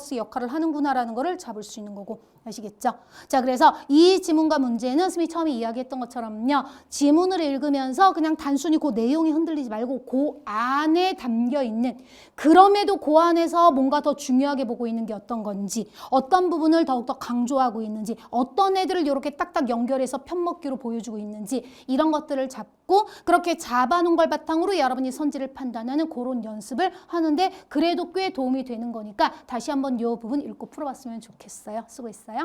A: 플러스 역할을 하는구나라는 거를 잡을 수 있는 거고. 아시겠죠? 자, 그래서 이 지문과 문제는 선생님이 처음에 이야기했던 것처럼요. 지문을 읽으면서 그냥 단순히 그 내용이 흔들리지 말고 그 안에 담겨 있는, 그럼에도 그 안에서 뭔가 더 중요하게 보고 있는 게 어떤 건지, 어떤 부분을 더욱더 강조하고 있는지, 어떤 애들을 이렇게 딱딱 연결해서 편먹기로 보여주고 있는지, 이런 것들을 잡고 그렇게 잡아놓은 걸 바탕으로 여러분이 선지를 판단하는 그런 연습을 하는데 그래도 꽤 도움이 되는 거니까 다시 한번 이 부분 읽고 풀어봤으면 좋겠어요. 수고했어요.